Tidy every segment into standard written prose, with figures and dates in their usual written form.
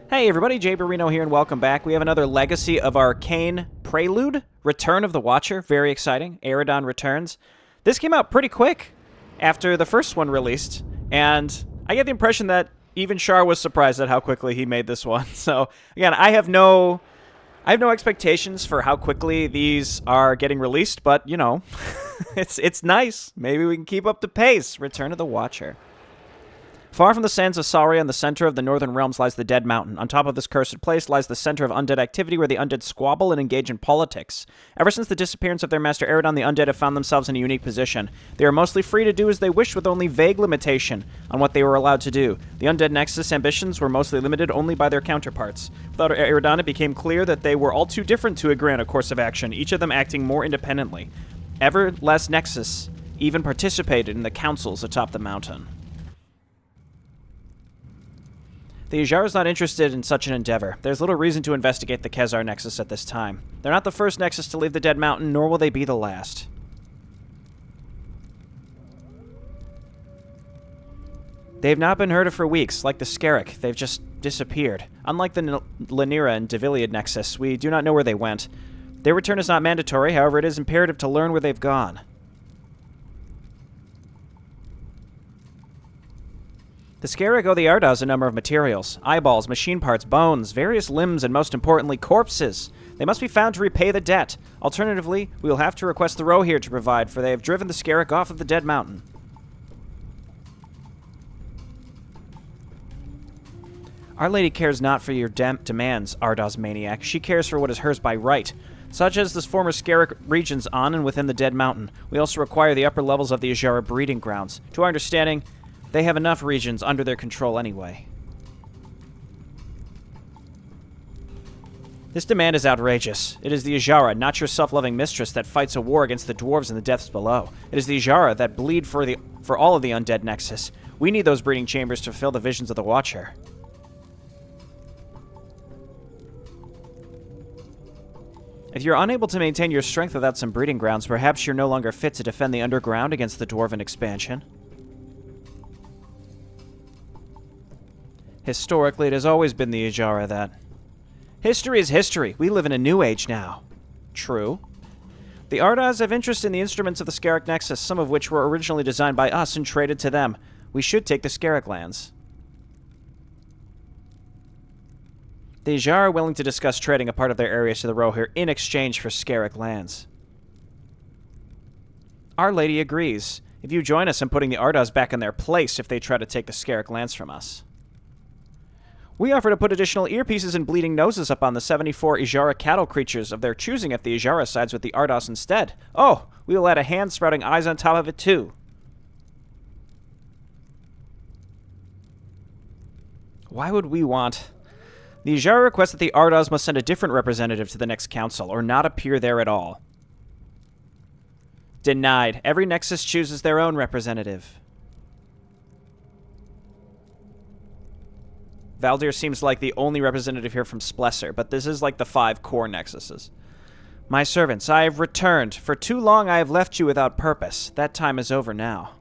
Hey everybody, Jay Barino here and welcome back. We have another Legacy of Arkain Prelude, Return of the Watcher. Very exciting. Aridon returns. This came out pretty quick after the first one released, and I get the impression that even Shar was surprised at how quickly he made this one. So, again, I have no expectations for how quickly these are getting released, but, you know, it's nice. Maybe we can keep up the pace. Return of the Watcher. Far from the sands of Saria in the center of the northern realms lies the Dead Mountain. On top of this cursed place lies the center of undead activity where the undead squabble and engage in politics. Ever since the disappearance of their master Aridon, the undead have found themselves in a unique position. They are mostly free to do as they wish with only vague limitation on what they were allowed to do. The undead Nexus ambitions were mostly limited only by their counterparts. Without Aridon, it became clear that they were all too different to agree on a course of action, each of them acting more independently. Ever less Nexus even participated in the councils atop the mountain. The Ijara is not interested in such an endeavor. There's little reason to investigate the Kezar Nexus at this time. They're not the first Nexus to leave the Dead Mountain, nor will they be the last. They've not been heard of for weeks. Like the Skerrick, they've just disappeared. Unlike the Lanira and Deviliad Nexus, we do not know where they went. Their return is not mandatory, however, it is imperative to learn where they've gone. The Skerrick owe the Ardas a number of materials. Eyeballs, machine parts, bones, various limbs, and most importantly, corpses. They must be found to repay the debt. Alternatively, we will have to request the Rohirr to provide, for they have driven the Skerrick off of the Dead Mountain. Our Lady cares not for your demands, Ardas Maniac. She cares for what is hers by right, such as the former Skerrick regions on and within the Dead Mountain. We also require the upper levels of the Ijara breeding grounds. To our understanding, they have enough regions under their control anyway. This demand is outrageous. It is the Ijara, not your self-loving mistress, that fights a war against the dwarves in the depths below. It is the Ijara that bleed for all of the undead Nexus. We need those breeding chambers to fulfill the visions of the Watcher. If you're unable to maintain your strength without some breeding grounds, perhaps you're no longer fit to defend the underground against the dwarven expansion. Historically, it has always been the Ijara that... History is history. We live in a new age now. True. The Ardas have interest in the instruments of the Skerrick Nexus, some of which were originally designed by us and traded to them. We should take the Skerrick lands. The Ijara are willing to discuss trading a part of their areas to the Rohirr in exchange for Skerrick lands. Our Lady agrees. If you join us in putting the Ardas back in their place if they try to take the Skerrick lands from us. We offer to put additional earpieces and bleeding noses up on the 74 Ijara cattle creatures of their choosing if the Ijara sides with the Ardas instead. Oh, we will add a hand sprouting eyes on top of it too. Why would we want... The Ijara requests that the Ardas must send a different representative to the next council, or not appear there at all. Denied. Every Nexus chooses their own representative. Valdir seems like the only representative here from Splesser, but this is like the 5 core Nexuses. My servants, I have returned. For too long I have left you without purpose. That time is over now.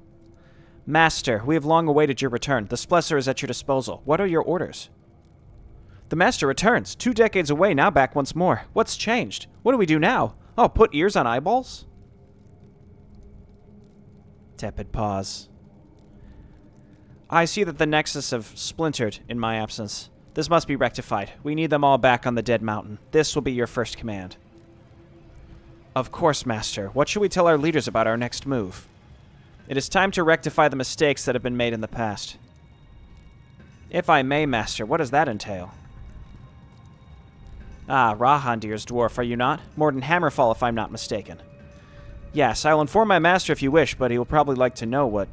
Master, we have long awaited your return. The Splesser is at your disposal. What are your orders? The Master returns. 2 decades away, now back once more. What's changed? What do we do now? Oh, put ears on eyeballs? Tepid pause. I see that the Nexus have splintered in my absence. This must be rectified. We need them all back on the Dead Mountain. This will be your first command. Of course, Master. What should we tell our leaders about our next move? It is time to rectify the mistakes that have been made in the past. If I may, Master, what does that entail? Ah, Rahandir's dwarf, are you not? Morden Hammerfall, if I'm not mistaken. Yes, I'll inform my master if you wish, but he will probably like to know what...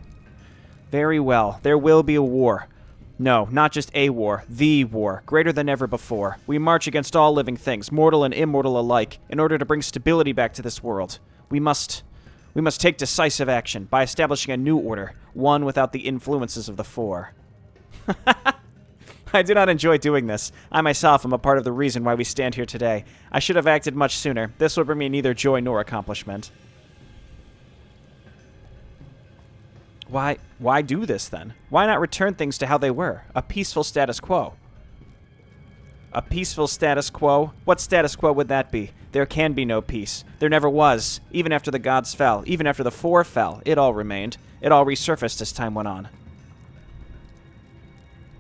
Very well. There will be a war. No, not just a war. The war. Greater than ever before. We march against all living things, mortal and immortal alike, in order to bring stability back to this world. We must take decisive action by establishing a new order, one without the influences of the Four. I do not enjoy doing this. I myself am a part of the reason why we stand here today. I should have acted much sooner. This will bring me neither joy nor accomplishment. Why do this, then? Why not return things to how they were? A peaceful status quo. A peaceful status quo? What status quo would that be? There can be no peace. There never was. Even after the gods fell. Even after the Four fell. It all remained. It all resurfaced as time went on.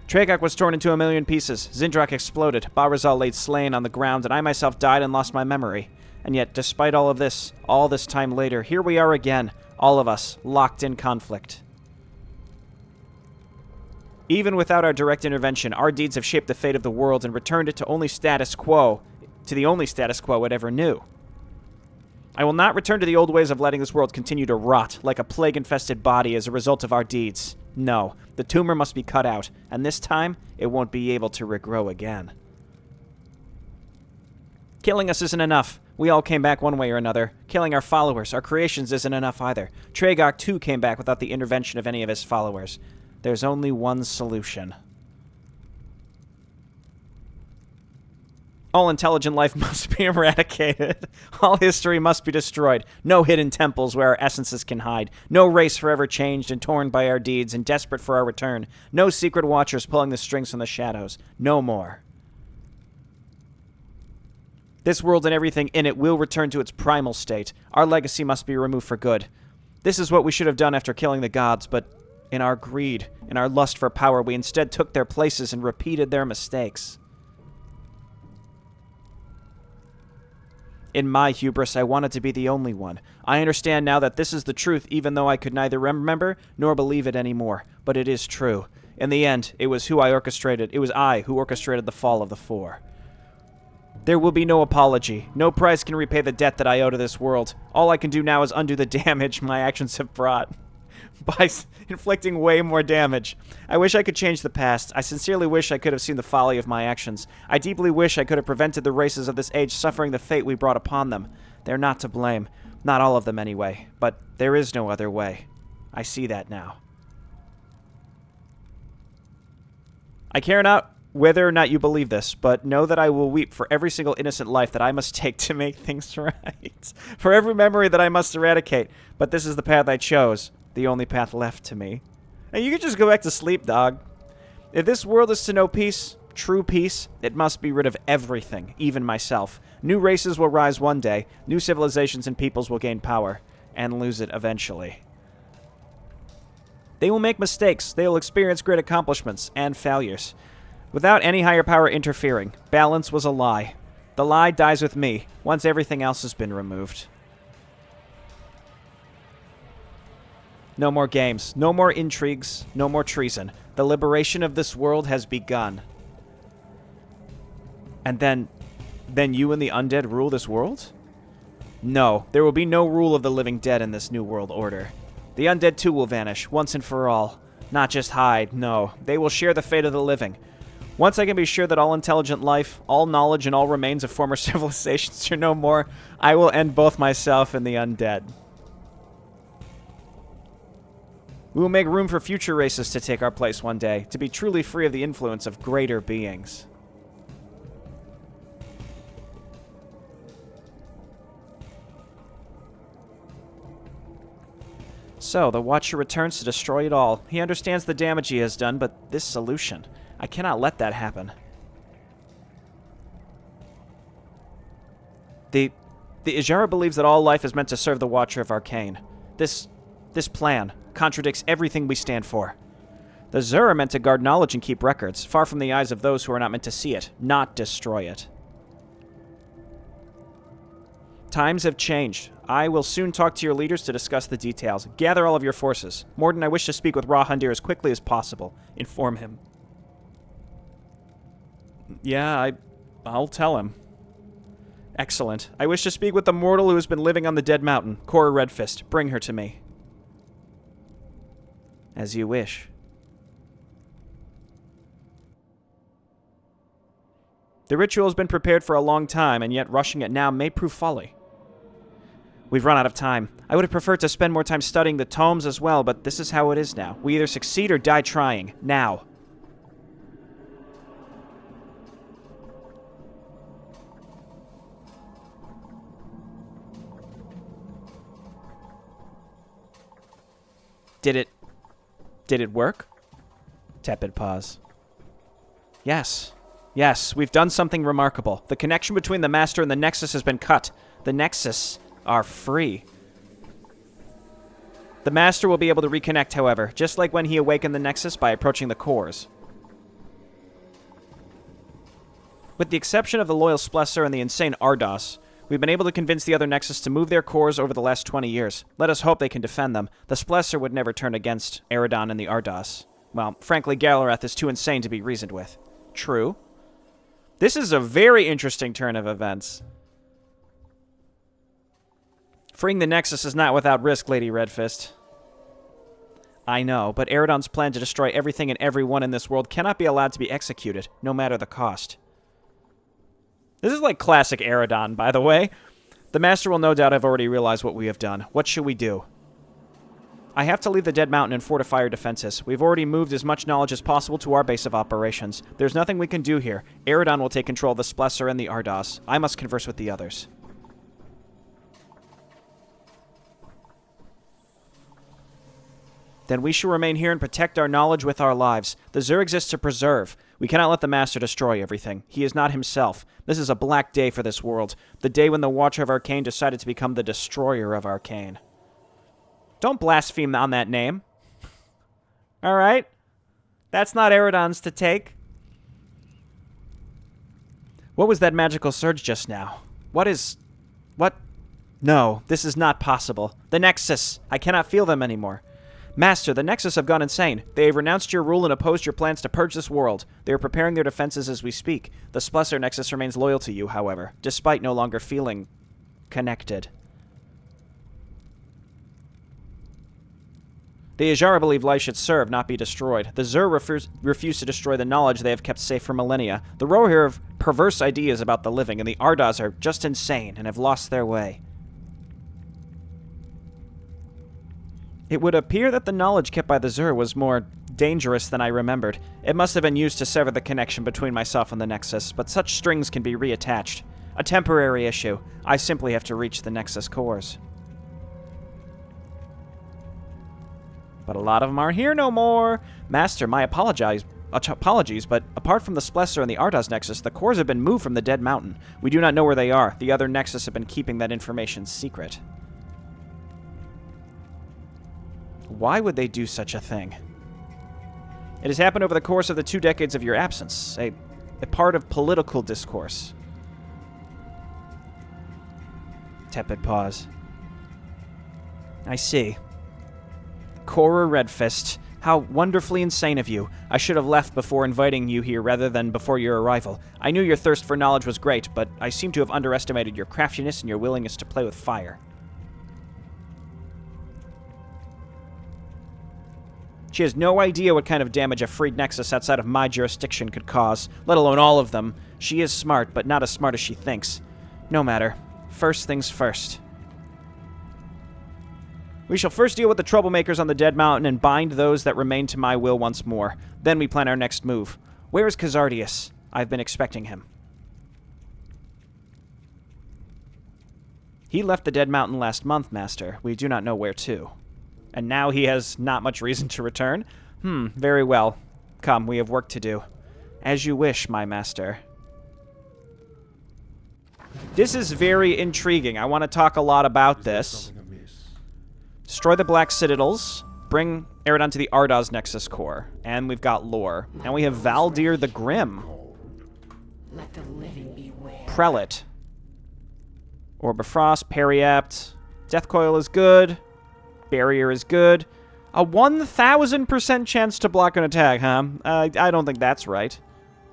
Tragok was torn into a million pieces. Zindrak exploded. Barazal laid slain on the ground, and I myself died and lost my memory. And yet, despite all of this, all this time later, here we are again. All of us, locked in conflict. Even without our direct intervention, our deeds have shaped the fate of the world and returned it to the only status quo it ever knew. I will not return to the old ways of letting this world continue to rot like a plague-infested body as a result of our deeds. No, the tumor must be cut out, and this time, it won't be able to regrow again. Killing us isn't enough. We all came back one way or another. Killing our followers, our creations, isn't enough either. Tragok, too, came back without the intervention of any of his followers. There's only one solution. All intelligent life must be eradicated. All history must be destroyed. No hidden temples where our essences can hide. No race forever changed and torn by our deeds and desperate for our return. No secret watchers pulling the strings from the shadows. No more. This world and everything in it will return to its primal state. Our legacy must be removed for good. This is what we should have done after killing the gods, but in our greed, in our lust for power, we instead took their places and repeated their mistakes. In my hubris, I wanted to be the only one. I understand now that this is the truth, even though I could neither remember nor believe it anymore. But it is true. In the end, it was I who orchestrated the fall of the Four. There will be no apology. No price can repay the debt that I owe to this world. All I can do now is undo the damage my actions have brought. By inflicting way more damage. I wish I could change the past. I sincerely wish I could have seen the folly of my actions. I deeply wish I could have prevented the races of this age suffering the fate we brought upon them. They're not to blame. Not all of them anyway. But there is no other way. I see that now. I care not whether or not you believe this, but know that I will weep for every single innocent life that I must take to make things right. For every memory that I must eradicate. But this is the path I chose. The only path left to me. And you can just go back to sleep, dog. If this world is to know peace, true peace, it must be rid of everything, even myself. New races will rise one day. New civilizations and peoples will gain power. And lose it eventually. They will make mistakes. They will experience great accomplishments and failures. Without any higher power interfering. Balance was a lie. The lie dies with me, once everything else has been removed. No more games, no more intrigues, no more treason. The liberation of this world has begun. And then you and the undead rule this world? No, there will be no rule of the living dead in this new world order. The undead too will vanish, once and for all. Not just hide, no. They will share the fate of the living. Once I can be sure that all intelligent life, all knowledge, and all remains of former civilizations are no more, I will end both myself and the undead. We will make room for future races to take our place one day, to be truly free of the influence of greater beings. So, the Watcher returns to destroy it all. He understands the damage he has done, but this solution, I cannot let that happen. The Ijara believes that all life is meant to serve the Watcher of Arkain. This plan contradicts everything we stand for. The Zur are meant to guard knowledge and keep records, far from the eyes of those who are not meant to see it, not destroy it. Times have changed. I will soon talk to your leaders to discuss the details. Gather all of your forces. Morden, I wish to speak with Rahundir as quickly as possible. Inform him. Yeah, I'll tell him. Excellent. I wish to speak with the mortal who has been living on the Dead Mountain, Cora Redfist. Bring her to me. As you wish. The ritual has been prepared for a long time, and yet rushing it now may prove folly. We've run out of time. I would have preferred to spend more time studying the tomes as well, but this is how it is now. We either succeed or die trying. Now. Did it work? Tepid pause. Yes. Yes, we've done something remarkable. The connection between the Master and the Nexus has been cut. The Nexus are free. The Master will be able to reconnect, however, just like when he awakened the Nexus by approaching the cores. With the exception of the loyal Splesser and the insane Ardos, we've been able to convince the other Nexus to move their cores over the last 20 years. Let us hope they can defend them. The Splesser would never turn against Aridon and the Ardos. Well, frankly, Galarath is too insane to be reasoned with. True. This is a very interesting turn of events. Freeing the Nexus is not without risk, Lady Redfist. I know, but Aridon's plan to destroy everything and everyone in this world cannot be allowed to be executed, no matter the cost. This is like classic Aridon, by the way. The Master will no doubt have already realized what we have done. What should we do? I have to leave the Dead Mountain and fortify our defenses. We've already moved as much knowledge as possible to our base of operations. There's nothing we can do here. Aridon will take control of the Splesser and the Ardos. I must converse with the others. Then we shall remain here and protect our knowledge with our lives. The Zur exists to preserve. We cannot let the Master destroy everything. He is not himself. This is a black day for this world. The day when the Watcher of Arkain decided to become the Destroyer of Arkain. Don't blaspheme on that name. Alright? That's not Aridon's to take. What was that magical surge just now? What? No, this is not possible. The Nexus! I cannot feel them anymore. Master, the Nexus have gone insane. They have renounced your rule and opposed your plans to purge this world. They are preparing their defenses as we speak. The Splesser Nexus remains loyal to you, however, despite no longer feeling connected. The Ajara believe life should serve, not be destroyed. The Zur refuse to destroy the knowledge they have kept safe for millennia. The Rohirrim have perverse ideas about the living, and the Ardas are just insane and have lost their way. It would appear that the knowledge kept by the Zur was more dangerous than I remembered. It must have been used to sever the connection between myself and the Nexus, but such strings can be reattached. A temporary issue. I simply have to reach the Nexus cores. But a lot of them aren't here no more. Master, my apologies, but apart from the Splesser and the Ardos Nexus, the cores have been moved from the Dead Mountain. We do not know where they are. The other Nexus have been keeping that information secret. Why would they do such a thing? It has happened over the course of the 2 decades of your absence, a part of political discourse. Tepid pause. I see. Cora Redfist, how wonderfully insane of you. I should have left before inviting you here rather than before your arrival. I knew your thirst for knowledge was great, but I seem to have underestimated your craftiness and your willingness to play with fire. She has no idea what kind of damage a freed Nexus outside of my jurisdiction could cause, let alone all of them. She is smart, but not as smart as she thinks. No matter. First things first. We shall first deal with the troublemakers on the Dead Mountain and bind those that remain to my will once more. Then we plan our next move. Where is Khazardius? I've been expecting him. He left the Dead Mountain last month, Master. We do not know where to. And now he has not much reason to return? Very well. Come, we have work to do. As you wish, my master. This is very intriguing. I want to talk a lot about this. Destroy the Black Citadels. Bring Aridon to the Ardos Nexus core. And we've got lore. And we have Valdir the Grim. Let the living beware. Prelate. Orb of Frost, Periapt. Death Coil is good. Barrier is good. A 1,000% chance to block an attack, huh? I don't think that's right.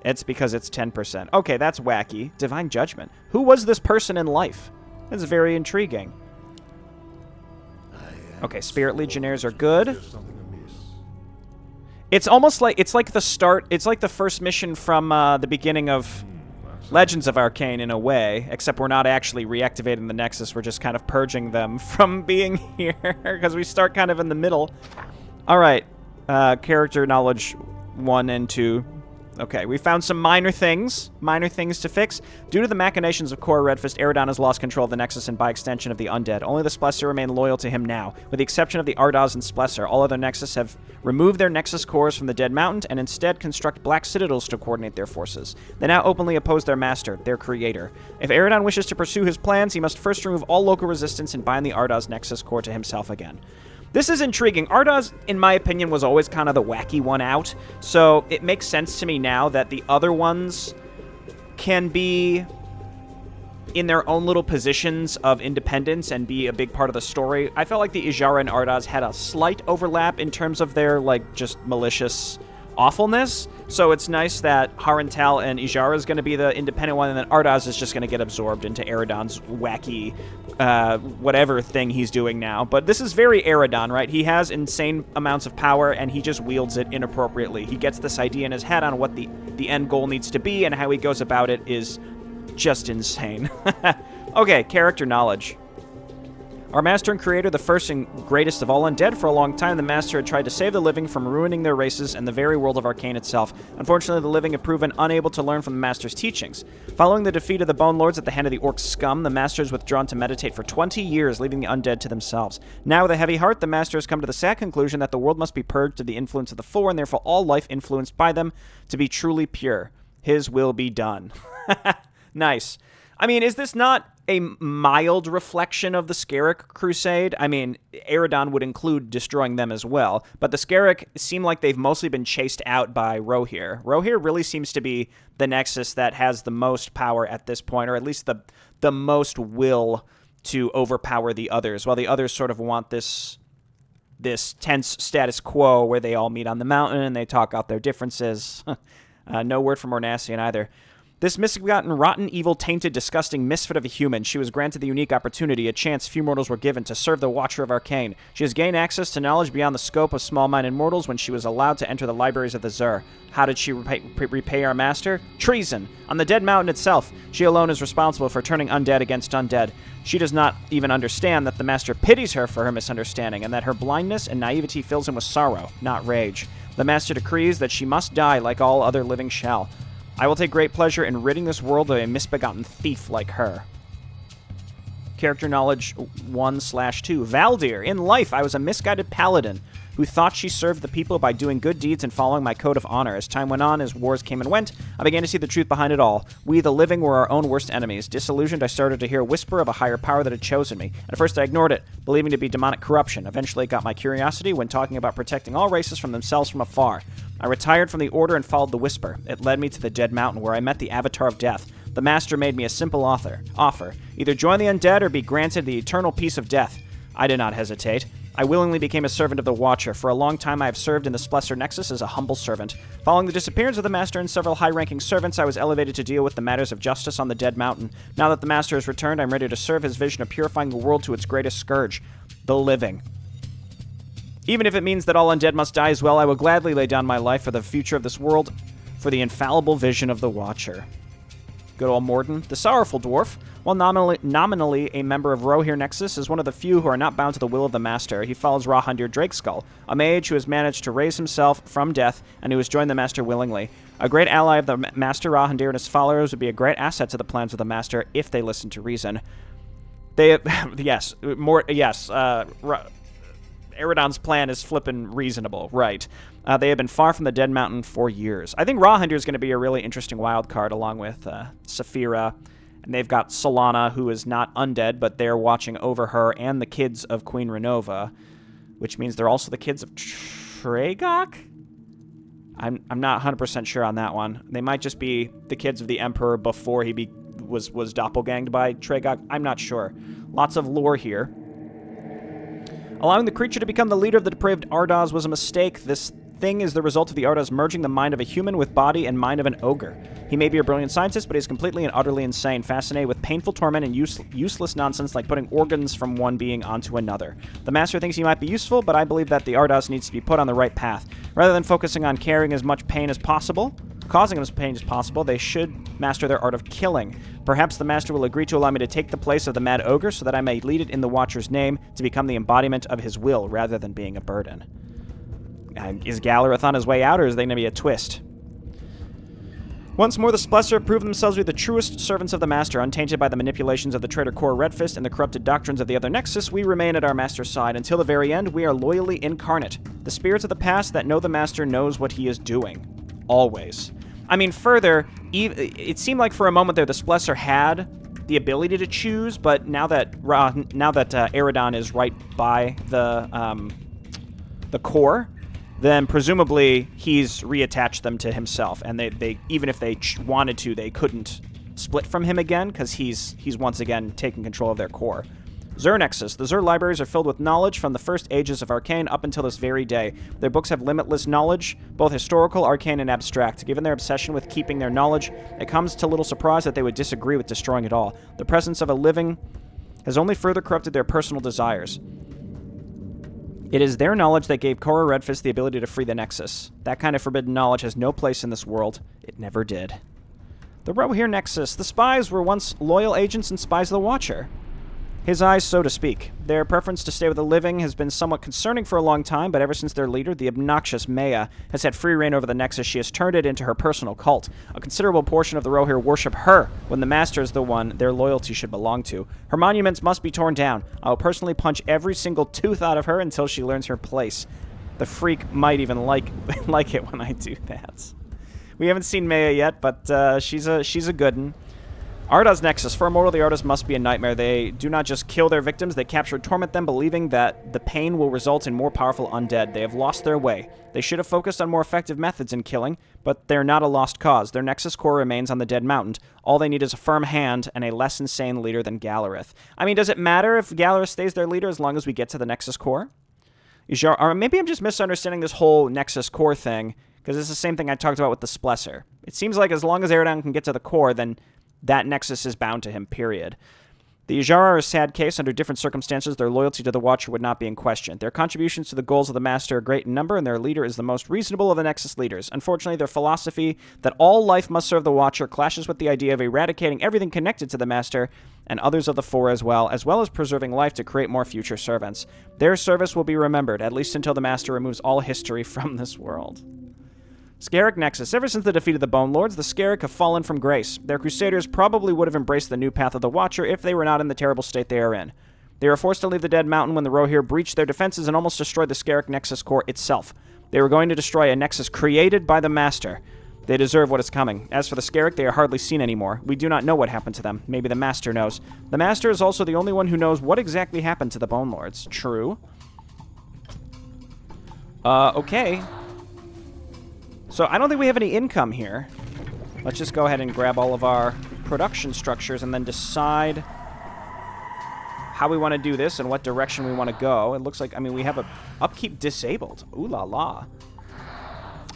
It's because it's 10%. Okay, that's wacky. Divine Judgment. Who was this person in life? That's very intriguing. Okay, Spirit Legionnaires are good. It's almost like, it's like the start, it's like the first mission from the beginning of Legends of Arkain in a way, except we're not actually reactivating the Nexus, we're just kind of purging them from being here, because we start kind of in the middle. Alright, character knowledge 1 and 2. Okay, we found some minor things to fix. Due to the machinations of Cora Redfist, Aridon has lost control of the Nexus and by extension of the undead. Only the Splesser remain loyal to him now. With the exception of the Ardas and Splesser, all other Nexus have removed their Nexus cores from the Dead Mountain and instead construct black citadels to coordinate their forces. They now openly oppose their master, their creator. If Aridon wishes to pursue his plans, he must first remove all local resistance and bind the Ardas Nexus core to himself again. This is intriguing. Ardas, in my opinion, was always kind of the wacky one out, so it makes sense to me now that the other ones can be in their own little positions of independence and be a big part of the story. I felt like the Ijara and Ardas had a slight overlap in terms of their, like, just malicious awfulness, so it's nice that Harental and Ijara is going to be the independent one, and then Ardas is just going to get absorbed into Aridon's wacky whatever thing he's doing now. But this is very Aridon, right? He has insane amounts of power, and he just wields it inappropriately. He gets this idea in his head on what the end goal needs to be, and how he goes about it is just insane. Okay, character knowledge. Our master and creator, the first and greatest of all undead. For a long time, the master had tried to save the living from ruining their races and the very world of Arkain itself. Unfortunately, the living have proven unable to learn from the master's teachings. Following the defeat of the Bone Lords at the hand of the Orc scum, the master has withdrawn to meditate for 20 years, leaving the undead to themselves. Now, with a heavy heart, the master has come to the sad conclusion that the world must be purged of the influence of the Four, and therefore all life influenced by them to be truly pure. His will be done. Nice. I mean, is this not a mild reflection of the Skerrick Crusade? I mean, Aridon would include destroying them as well, but the Skerrick seem like they've mostly been chased out by Rohirr. Rohirr really seems to be the Nexus that has the most power at this point, or at least the most will to overpower the others, while the others sort of want this tense status quo where they all meet on the mountain and they talk out their differences. No word from Ornassian either. This misbegotten, rotten, evil, tainted, disgusting misfit of a human, she was granted the unique opportunity, a chance few mortals were given, to serve the Watcher of Arkain. She has gained access to knowledge beyond the scope of small-minded mortals when she was allowed to enter the libraries of the Zur. How did she repay our master? Treason! On the Dead Mountain itself, she alone is responsible for turning undead against undead. She does not even understand that the master pities her for her misunderstanding, and that her blindness and naivety fills him with sorrow, not rage. The master decrees that she must die like all other living shall. I will take great pleasure in ridding this world of a misbegotten thief like her. Character knowledge 1/2. Valdir. In life, I was a misguided paladin who thought she served the people by doing good deeds and following my code of honor. As time went on, as wars came and went, I began to see the truth behind it all. We, the living, were our own worst enemies. Disillusioned, I started to hear a whisper of a higher power that had chosen me. At first, I ignored it, believing to be demonic corruption. Eventually, it got my curiosity when talking about protecting all races from themselves from afar. I retired from the Order and followed the whisper. It led me to the Dead Mountain, where I met the Avatar of Death. The Master made me a simple offer. Either join the undead or be granted the eternal peace of death. I did not hesitate. I willingly became a servant of the Watcher. For a long time, I have served in the Splesser Nexus as a humble servant. Following the disappearance of the Master and several high-ranking servants, I was elevated to deal with the matters of justice on the Dead Mountain. Now that the Master has returned, I'm ready to serve his vision of purifying the world to its greatest scourge, the living. Even if it means that all undead must die as well, I will gladly lay down my life for the future of this world, for the infallible vision of the Watcher. Good old Morden, the sorrowful dwarf, while nominally a member of Rohirr Nexus, is one of the few who are not bound to the will of the Master. He follows Rahandir Drakeskull, a mage who has managed to raise himself from death and who has joined the Master willingly. A great ally of the Master, Rahandir and his followers would be a great asset to the plans of the Master if they listen to reason. Aridon's plan is flippin' reasonable, right. They have been far from the Dead Mountain for years. I think Rahandir is going to be a really interesting wild card, along with Saphira. And they've got Solana, who is not undead, but they're watching over her and the kids of Queen Renova, which means they're also the kids of Tregok? I'm not 100% sure on that one. They might just be the kids of the Emperor before he was doppelganged by Tregok. I'm not sure. Lots of lore here. Allowing the creature to become the leader of the depraved Ardas was a mistake. This thing is the result of the Ardas merging the mind of a human with body and mind of an ogre. He may be a brilliant scientist, but he's completely and utterly insane, fascinated with painful torment and useless nonsense like putting organs from one being onto another. The Master thinks he might be useful, but I believe that the Ardas needs to be put on the right path. Rather than focusing on causing as much pain as possible, they should master their art of killing. Perhaps the Master will agree to allow me to take the place of the Mad Ogre so that I may lead it in the Watcher's name to become the embodiment of his will rather than being a burden. Is Galareth on his way out, or is there going to be a twist? Once more, the Splesser have proven themselves to be the truest servants of the Master. Untainted by the manipulations of the traitor Core Redfist and the corrupted doctrines of the other Nexus, we remain at our Master's side. Until the very end, we are loyally incarnate. The spirits of the past that know the Master knows what he is doing. Always. I mean, further, it seemed like for a moment there the Splesser had the ability to choose, but now that Aridon is right by the core, then presumably he's reattached them to himself, and they even if they wanted to, they couldn't split from him again because he's once again taking control of their core. Xur Nexus. The Xur libraries are filled with knowledge from the first ages of Arkain up until this very day. Their books have limitless knowledge, both historical, arcane, and abstract. Given their obsession with keeping their knowledge, it comes to little surprise that they would disagree with destroying it all. The presence of a living has only further corrupted their personal desires. It is their knowledge that gave Korra Redfist the ability to free the Nexus. That kind of forbidden knowledge has no place in this world. It never did. The Rohirrim Nexus. The spies were once loyal agents and spies of the Watcher. His eyes, so to speak. Their preference to stay with the living has been somewhat concerning for a long time, but ever since their leader, the obnoxious Maya, has had free reign over the Nexus, she has turned it into her personal cult. A considerable portion of the Rohirrim worship her, when the Master is the one their loyalty should belong to. Her monuments must be torn down. I will personally punch every single tooth out of her until she learns her place. The freak might even like it when I do that. We haven't seen Maya yet, but she's a good one. Arda''s Nexus. For Immortal, the Ardas must be a nightmare. They do not just kill their victims, they capture and torment them, believing that the pain will result in more powerful undead. They have lost their way. They should have focused on more effective methods in killing, but they're not a lost cause. Their Nexus core remains on the Dead Mountain. All they need is a firm hand and a less insane leader than Galareth. I mean, does it matter if Galareth stays their leader as long as we get to the Nexus core? Or maybe I'm just misunderstanding this whole Nexus core thing, because it's the same thing I talked about with the Splesser. It seems like as long as Aridon can get to the core, then that Nexus is bound to him, period. The Ijara are a sad case. Under different circumstances, their loyalty to the Watcher would not be in question. Their contributions to the goals of the Master are great in number, and their leader is the most reasonable of the Nexus leaders. Unfortunately, their philosophy that all life must serve the Watcher clashes with the idea of eradicating everything connected to the Master and others of the Four as well as preserving life to create more future servants. Their service will be remembered, at least until the Master removes all history from this world. Scarrick Nexus. Ever since the defeat of the Bone Lords, the Scarrick have fallen from grace. Their Crusaders probably would have embraced the new path of the Watcher if they were not in the terrible state they are in. They were forced to leave the Dead Mountain when the Rohirrim breached their defenses and almost destroyed the Scarrick Nexus core itself. They were going to destroy a Nexus created by the Master. They deserve what is coming. As for the Scarrick, they are hardly seen anymore. We do not know what happened to them. Maybe the Master knows. The Master is also the only one who knows what exactly happened to the Bone Lords. True. Okay. So I don't think we have any income here. Let's just go ahead and grab all of our production structures and then decide how we want to do this and what direction we want to go. It looks like, I mean, we have a upkeep disabled. Ooh la la.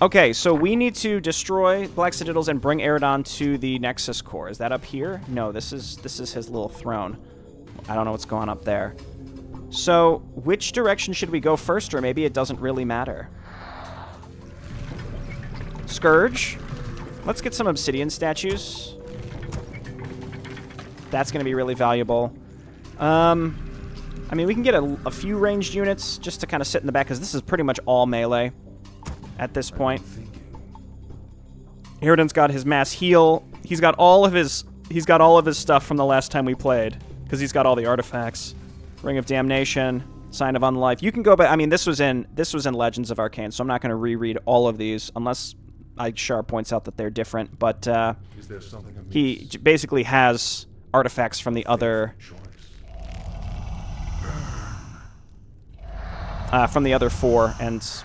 Okay, so we need to destroy Black Citadels and bring Aridon to the Nexus core. Is that up here? No, this is his little throne. I don't know what's going on up there. So which direction should we go first, or maybe it doesn't really matter? Scourge. Let's get some obsidian statues. That's going to be really valuable. I mean, we can get a few ranged units just to kind of sit in the back, because this is pretty much all melee at this point. Aridon's got his mass heal. He's got all of his stuff from the last time we played, because he's got all the artifacts. Ring of Damnation, Sign of Unlife. You can go back. I mean, this was in Legends of Arkain, so I'm not going to reread all of these unless Shar points out that they're different, but he basically has artifacts from the other four and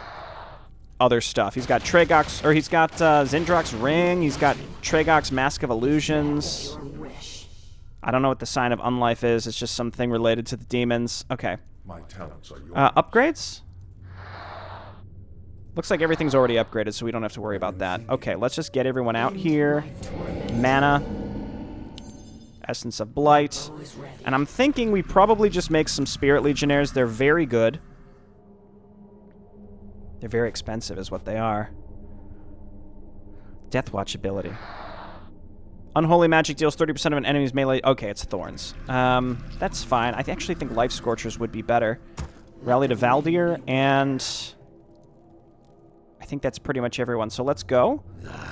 other stuff. He's got Tragok's, or he's got Zindrak's Ring. He's got Tragok's Mask of Illusions. I don't know what the Sign of Unlife is. It's just something related to the demons. Okay. My talents are yours. Upgrades? Looks like everything's already upgraded, so we don't have to worry about that. Okay, let's just get everyone out here. Mana. Essence of Blight. And I'm thinking we probably just make some Spirit Legionnaires. They're very good. They're very expensive is what they are. Deathwatch ability. Unholy magic deals 30% of an enemy's melee... Okay, it's Thorns. That's fine. I actually think Life Scorchers would be better. Rally to Valdir, and... I think that's pretty much everyone. So let's go.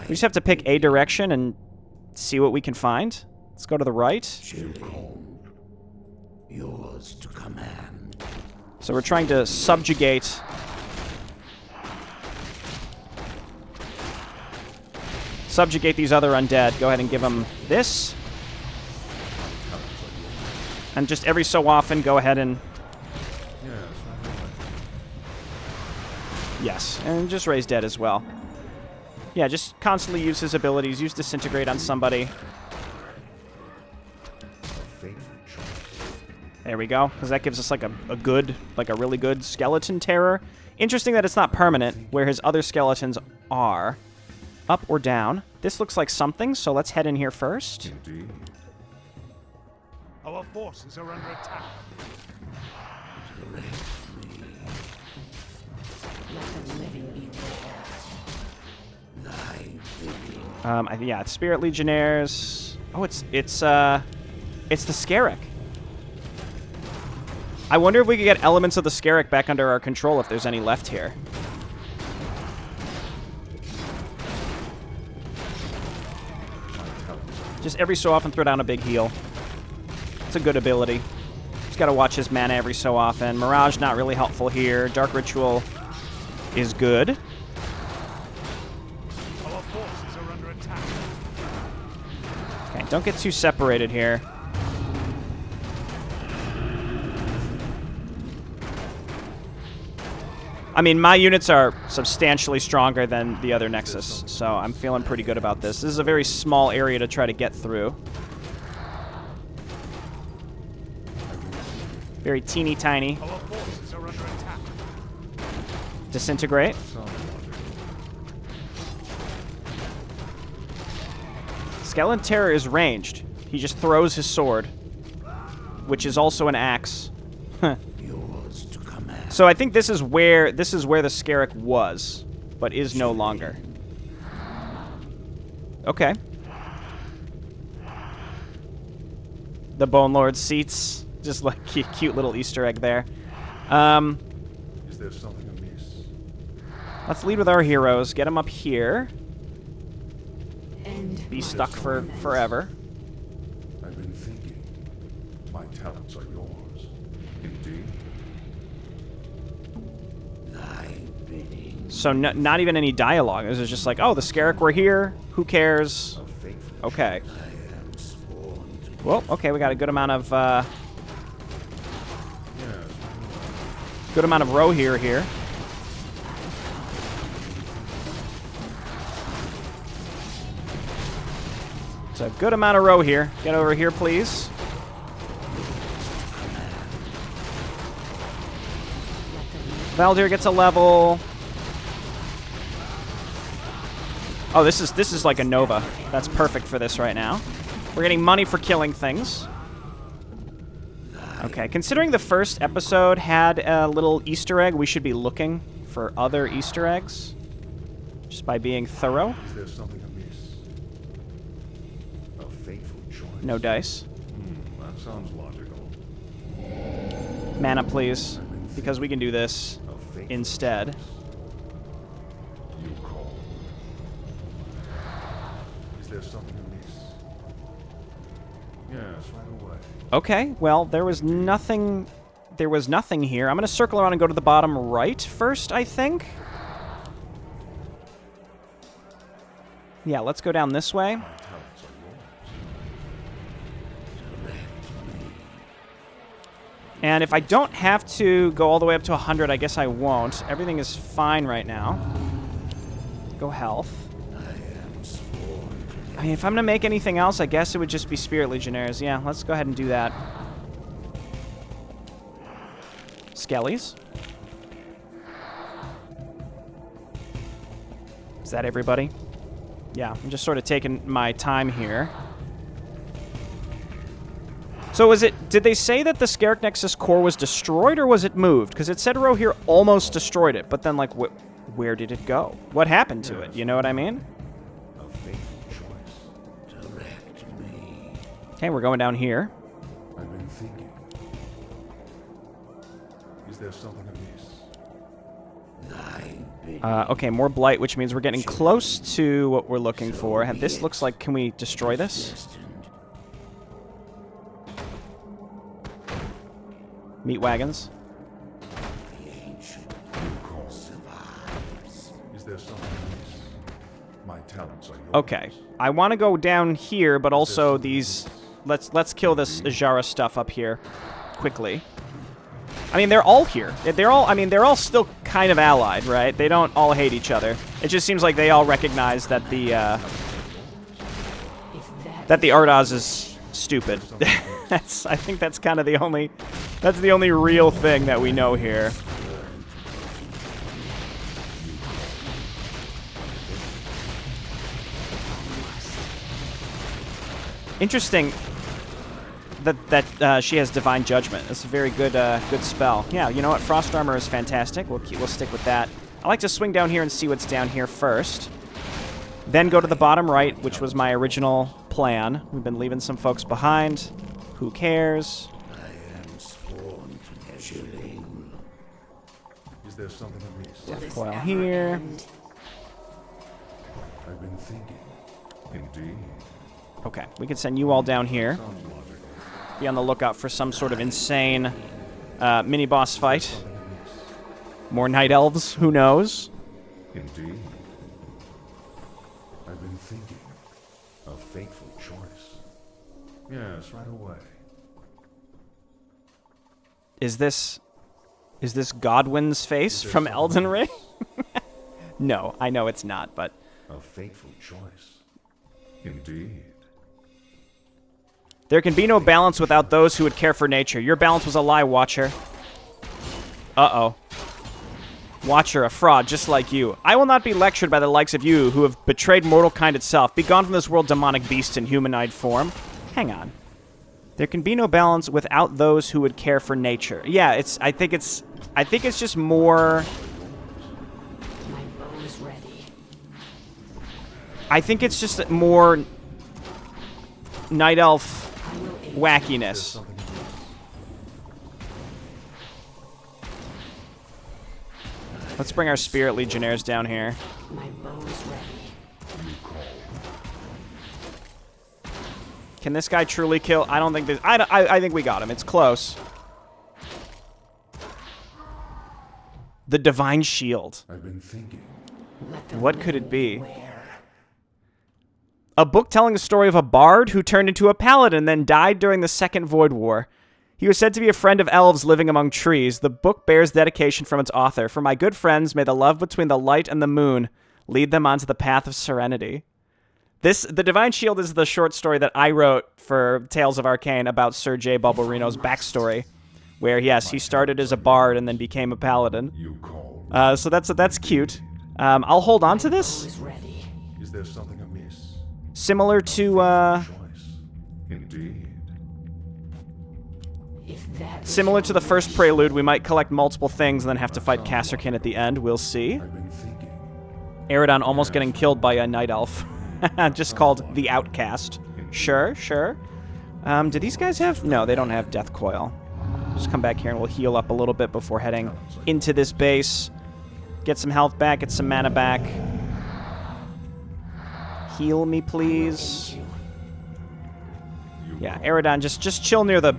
We just have to pick a direction and see what we can find. Let's go to the right. Yours to command. So we're trying to subjugate. Subjugate these other undead. Go ahead and give them this. And just every so often, go ahead and... Yes, and just raise dead as well. Yeah, just constantly use his abilities. Use Disintegrate on somebody. There we go, because that gives us like a really good skeleton terror. Interesting that it's not permanent, where his other skeletons are. Up or down. This looks like something, so let's head in here first. Indeed. Our forces are under attack. Let the living beware. Yeah, it's Spirit Legionnaires. Oh, it's the Scarek. I wonder if we could get elements of the Scarek back under our control if there's any left here. Just every so often throw down a big heal. It's a good ability. Just gotta watch his mana every so often. Mirage not really helpful here. Dark Ritual is good. Our forces are under attack. Okay, don't get too separated here. I mean, my units are substantially stronger than the other Nexus, so I'm feeling pretty good about this. This is a very small area to try to get through. Very teeny tiny. Our forces are under attack. Disintegrate. Skeleton Terror is ranged. He just throws his sword, which is also an axe. Yours to command. So I think this is where the Scarek was, but is no longer. Okay. The Bone Lord's seats, just like cute little Easter egg there. Is there something amiss? Let's lead with our heroes. Get them up here. End Be my stuck for torment. forever. I've been thinking. My talents are yours. Indeed. Thy bidding. So not even any dialogue. This is just like, oh, the Scarek were here. Who cares? A faithful Okay. I am sworn to Well, okay, we got a good amount of yes. row here. It's a good amount of row here. Get over here, please. Valdir gets a level. Oh, this is like a Nova. That's perfect for this right now. We're getting money for killing things. Okay, considering the first episode had a little Easter egg, we should be looking for other Easter eggs. Just by being thorough. Is there something amiss? A fateful choice. No dice. That sounds logical. Mana, please. Because we can do this A fateful instead. You call. Is there something amiss? Yes, right away. Okay, well, there was nothing here. I'm going to circle around and go to the bottom right first, I think. Yeah, let's go down this way. My talents are yours. And if I don't have to go all the way up to 100, I guess I won't. Everything is fine right now. Go health. I mean, if I'm going to make anything else, I guess it would just be Spirit Legionnaires. Yeah, let's go ahead and do that. Skellies. Is that everybody? Yeah, I'm just sort of taking my time here. So did they say that the Scarek Nexus core was destroyed, or was it moved? Because it said row here almost destroyed it, but then, like, where did it go? What happened to it? You know what I mean? A fateful choice. direct me. Okay, we're going down here. I've been thinking. Is there something amiss? Thy Okay, more blight, which means we're getting close to what we're looking for. And this looks like, can we destroy this? Meat wagons. Is there something else? My talents are yours. Okay, I want to go down here, but also these. Let's kill this Ajara stuff up here quickly. I mean, they're all here. They're all still kind of allied, right? They don't all hate each other. It just seems like they all recognize that the Ardas is stupid. I think that's kind of the only real thing that we know here. Interesting that she has Divine Judgment. It's a very good good spell. Yeah, you know what? Frost Armor is fantastic. We'll stick with that. I like to swing down here and see what's down here first. Then go to the bottom right, which was my original plan. We've been leaving some folks behind. Who cares? I am sworn to chilling. Is there something amiss? Death Coil here. I've been thinking. Indeed. Okay, we can send you all down here. Sounds logical. Be on the lookout for some sort of insane mini-boss fight. Something amiss. More Night Elves, who knows? Indeed. I've been thinking. A fateful choice. Yes, right away. Is this Godwin's face from Elden Ring? No, I know it's not, but... A fateful choice. Indeed. There can be no balance without those who would care for nature. Your balance was a lie, Watcher. Uh-oh. Watcher, a fraud, just like you. I will not be lectured by the likes of you who have betrayed mortal kind itself. Be gone from this world, demonic beast in humanoid form. Hang on. There can be no balance without those who would care for nature. Yeah, I think it's just more... My bow is ready. I think it's just more Night Elf wackiness. Let's bring our Spirit Legionnaires down here. My bow is ready. Can this guy truly kill? I don't think this... I think we got him. It's close. The Divine Shield. I've been thinking. Let the What could it be? beware. A book telling the story of a bard who turned into a paladin and then died during the Second Void War. He was said to be a friend of elves living among trees. The book bears dedication from its author. For my good friends, may the love between the light and the moon lead them onto the path of serenity. The Divine Shield is the short story that I wrote for Tales of Arkain about Sir J. Bulbarino's backstory, where, yes, he started as a bard and then became a paladin. You call. So that's cute. I'll hold on to this. Is ready. Is there something amiss? Similar to, Choice. Indeed. If that is similar to the first Prelude, we might collect multiple things and then have to fight Kasserkin at the end. We'll see. I've been thinking. Aridon almost getting killed by a Night Elf. Just called the Outcast. Sure, sure. Do these guys have... No, they don't have Death Coil. Just come back here and we'll heal up a little bit before heading into this base. Get some health back, get some mana back. Heal me, please. Yeah, Aridon, just chill near the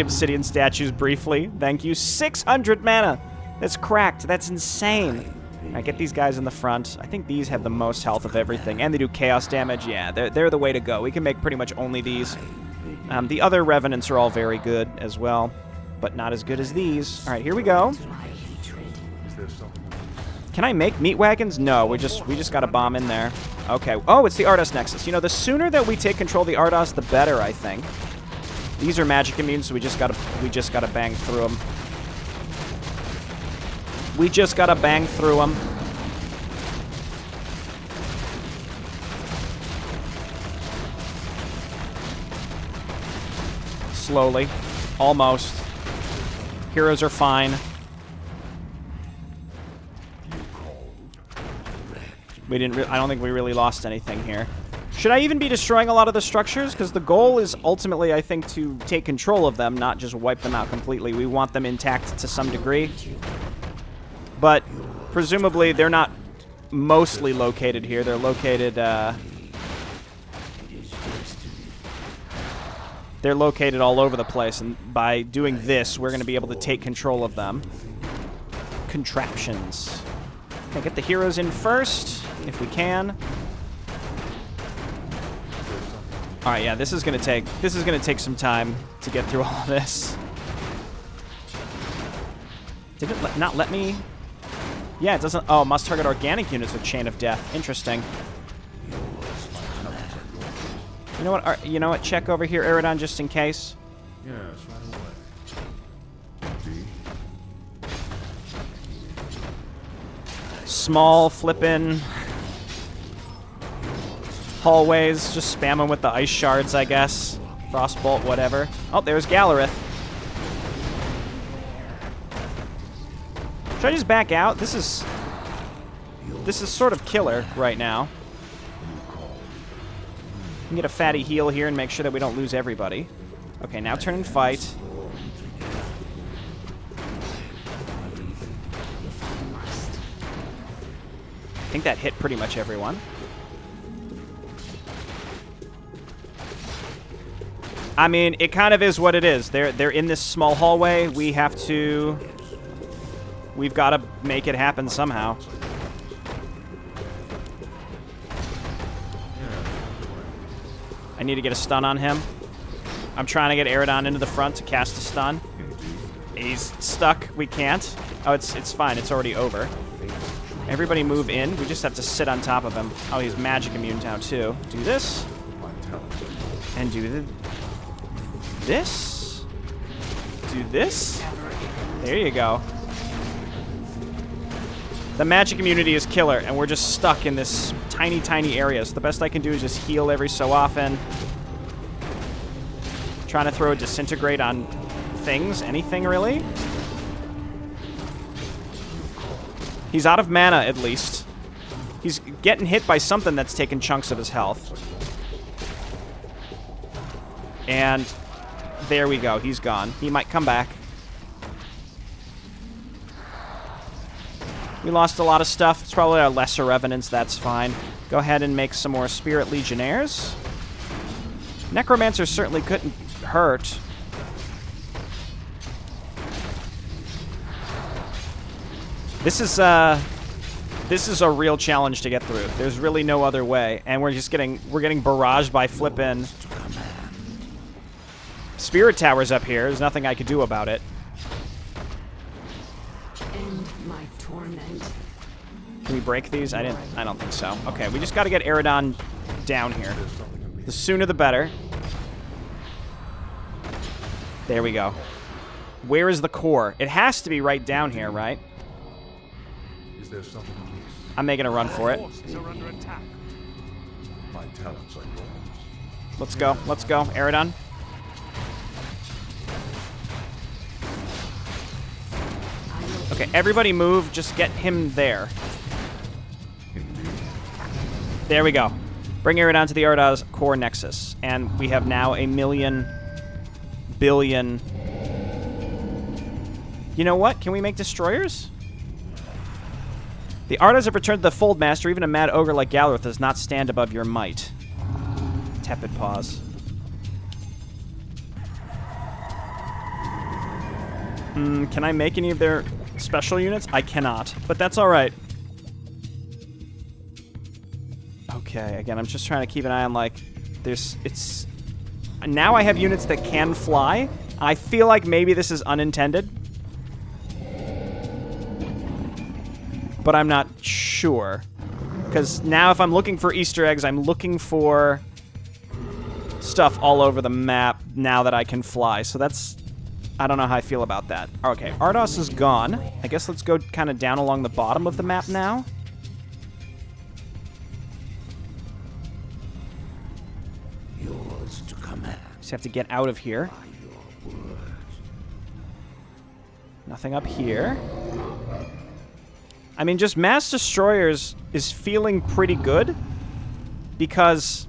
obsidian statues briefly. Thank you. 600 mana. That's cracked. That's insane. All right, get these guys in the front. I think these have the most health of everything, and they do chaos damage. Yeah, they're the way to go. We can make pretty much only these. The other revenants are all very good as well, but not as good as these. All right, here we go. my hatred? Is there something amiss? Can I make meat wagons? No, we just got a bomb in there. Okay. Oh, it's the Ardas Nexus. You know, the sooner that we take control of the Ardas, the better, I think. These are magic immune, so we just gotta bang through them. We just gotta bang through them. Slowly. Almost. Heroes are fine. We didn't. I don't think we really lost anything here. Should I even be destroying a lot of the structures? Because the goal is ultimately, I think, to take control of them, not just wipe them out completely. We want them intact to some degree. But presumably they're not mostly located here. They're located, they're located all over the place, and by doing this, we're going to be able to take control of them. Contraptions. Okay, get the heroes in first, if we can. All right, yeah, this is going to take some time to get through all of this. Did it not let me? Yeah, it doesn't. Oh, must target organic units with Chain of Death. Interesting. You know what? You know what? Check over here, Aridon, just in case. Yes, right away. D. Small flippin' hallways, just spam them with the ice shards, I guess. Frostbolt, whatever. Oh, there's Gallerith. Should I just back out? This is sort of killer right now. We can get a fatty heal here and make sure that we don't lose everybody. Okay, now turn and fight. I think that hit pretty much everyone. I mean, it kind of is what it is. They're in this small hallway. We've got to make it happen somehow. I need to get a stun on him. I'm trying to get Aridon into the front to cast a stun. He's stuck. We can't. Oh, it's fine. It's already over. Everybody move in. We just have to sit on top of him. Oh, he's magic immune now, too. Do this. And do this. Do this. There you go. The magic immunity is killer, and we're just stuck in this tiny, tiny area. So the best I can do is just heal every so often. Trying to throw a disintegrate on things. Anything, really? He's out of mana, at least. He's getting hit by something that's taking chunks of his health. And there we go. He's gone. He might come back. We lost a lot of stuff. It's probably our lesser revenants. That's fine. Go ahead and make some more Spirit Legionnaires. Necromancers certainly couldn't hurt. This is a real challenge to get through. There's really no other way, and we're getting barraged by flippin' Spirit Towers up here. There's nothing I could do about it. End my torment. Can we break these? I don't think so. Okay, we just got to get Aridon down here. The sooner the better. There we go. Where is the core? It has to be right down here, right? Is there something amiss? I'm making a run for it. My talents are yours. Let's go. Let's go. Aridon. Okay, everybody move. Just get him there. There we go. Bring Aridon to the Ardaz core nexus. And we have now 1,000,000,000,000,000. You know what? Can we make destroyers? The Ardaz have returned to the Fold Master. Even a mad ogre like Gallerith does not stand above your might. Tepid pause. Can I make any of their special units? I cannot, but that's all right. Okay, again, I'm just trying to keep an eye on, like, it's... Now I have units that can fly. I feel like maybe this is unintended. But I'm not sure. Because now if I'm looking for Easter eggs, I'm looking for stuff all over the map now that I can fly. So that's... I don't know how I feel about that. Okay, Ardos is gone. I guess let's go kind of down along the bottom of the map now. Yours to command. Just have to get out of here. Your word. Nothing up here. I mean, just Mass Destroyers is feeling pretty good because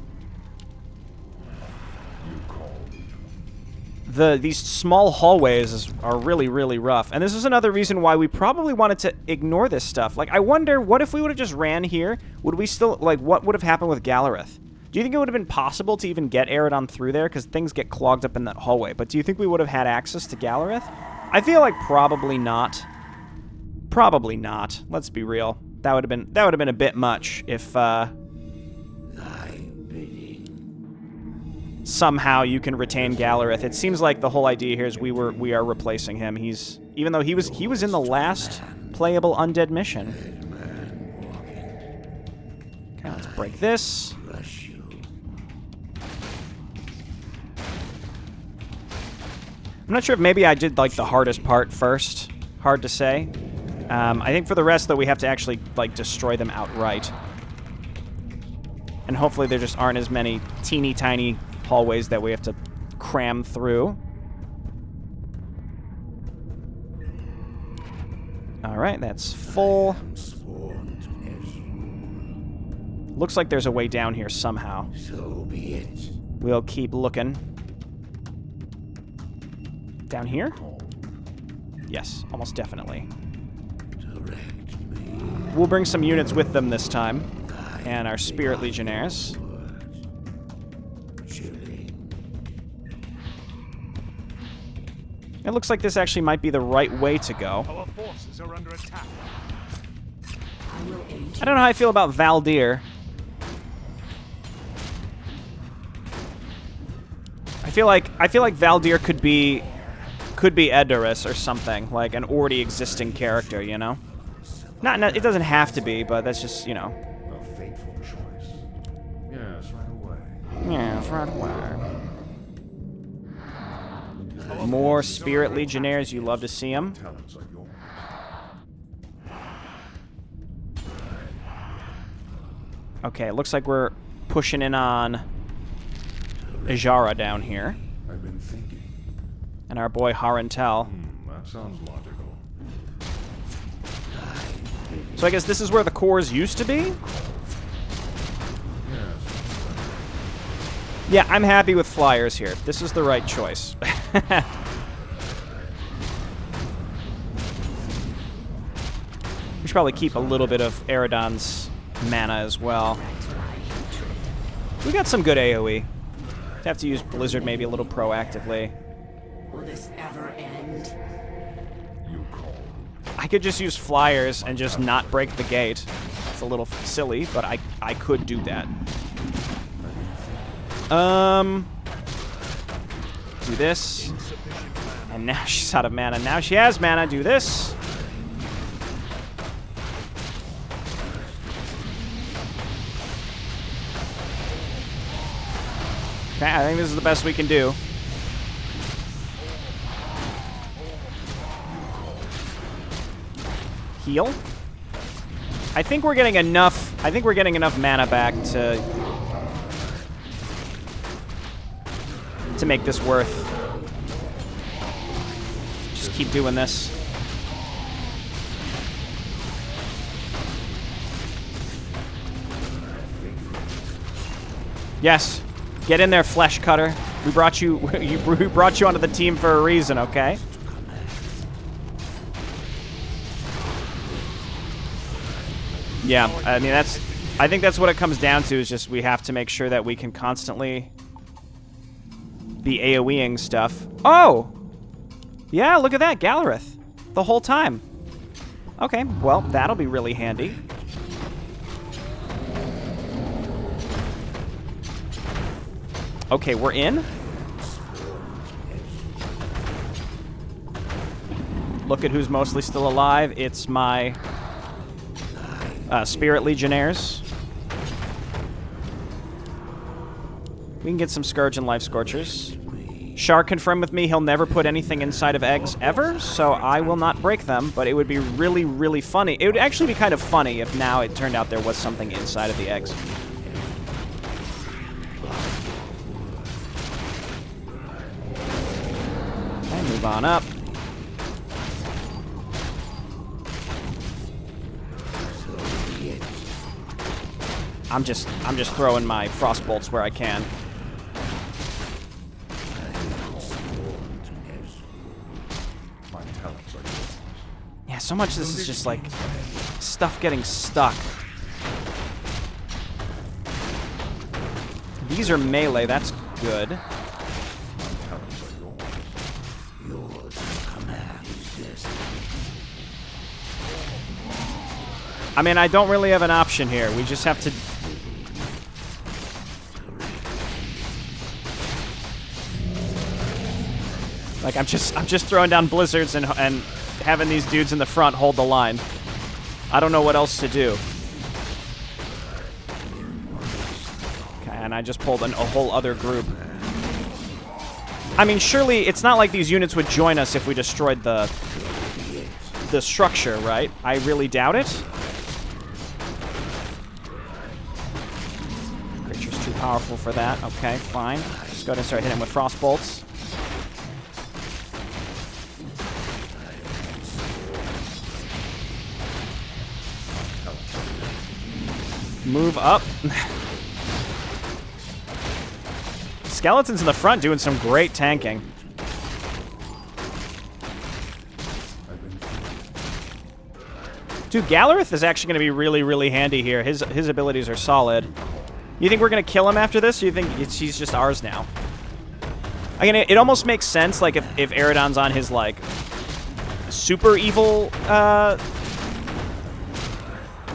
these small hallways are really, really rough. And this is another reason why we probably wanted to ignore this stuff. Like, I wonder, what if we would have just ran here? Would we still, like, what would have happened with Gallereth? Do you think it would have been possible to even get Aridon through there? Because things get clogged up in that hallway. But do you think we would have had access to Gallereth? I feel like probably not. Probably not. Let's be real. That would have been a bit much if, somehow you can retain Gallereth. It seems like the whole idea here is we are replacing him. Even though he was in the last playable undead mission. Okay, let's break this. I'm not sure if maybe I did like the hardest part first. Hard to say. I think for the rest though we have to actually like destroy them outright. And hopefully there just aren't as many teeny tiny hallways that we have to cram through. Alright, that's full. Looks like there's a way down here somehow. So be it. We'll keep looking. Down here? Yes, almost definitely. We'll bring some units with them this time. And our Spirit Legionnaires. It looks like this actually might be the right way to go. Our forces are under attack. I don't know how I feel about Valdir. I feel like Valdir could be Edoras or something, like an already existing character, you know? It doesn't have to be, but that's just, you know. A fateful choice. Yes, right away. Yes, right away. More Spirit Legionnaires, you love to see them. Talents are yours. Okay, it looks like we're pushing in on Ijara down here. I've been thinking. And our boy Harentel. That sounds logical. So I guess this is where the cores used to be? Yes. Yeah, I'm happy with flyers here. This is the right choice. We should probably keep a little bit of Aridon's mana as well. We got some good AoE. Have to use Blizzard maybe a little proactively. Will this ever end? You call. I could just use flyers and just not break the gate. It's a little silly, but I could do that. Do this. And now she's out of mana. Now she has mana. Do this. Okay, I think this is the best we can do. Heal. I think we're getting enough. I think we're getting enough mana back to make this worth. Just keep doing this. Yes. Get in there, Flesh Cutter. We brought you we brought you onto the team for a reason, okay? Yeah, I mean I think that's what it comes down to, is just we have to make sure that we can constantly be AoEing stuff. Oh! Yeah, look at that, Gallereth. The whole time. Okay, well, that'll be really handy. Okay, we're in. Look at who's mostly still alive. It's my Spirit Legionnaires. We can get some Scourge and Life Scorchers. Shar confirmed with me he'll never put anything inside of eggs ever, so I will not break them, but it would be really, really funny. It would actually be kind of funny if now it turned out there was something inside of the eggs. Okay, move on up. I'm just throwing my frost bolts where I can. so much of this is just like stuff getting stuck. These are melee, that's good. Yours to command this. I mean, I don't really have an option here. We just have to... Like, I'm just throwing down blizzards and having these dudes in the front hold the line. I don't know what else to do. Okay, and I just pulled a whole other group. I mean, surely it's not like these units would join us if we destroyed the structure, right? I really doubt it. Creature's too powerful for that. Okay, fine. Just go ahead and start hitting him with frost bolts. Move up. Skeletons in the front doing some great tanking. Dude, Gallerith is actually going to be really, really handy here. His abilities are solid. You think we're going to kill him after this, or you think he's just ours now? Again, it almost makes sense, like, if Aridon's on his, like, super evil,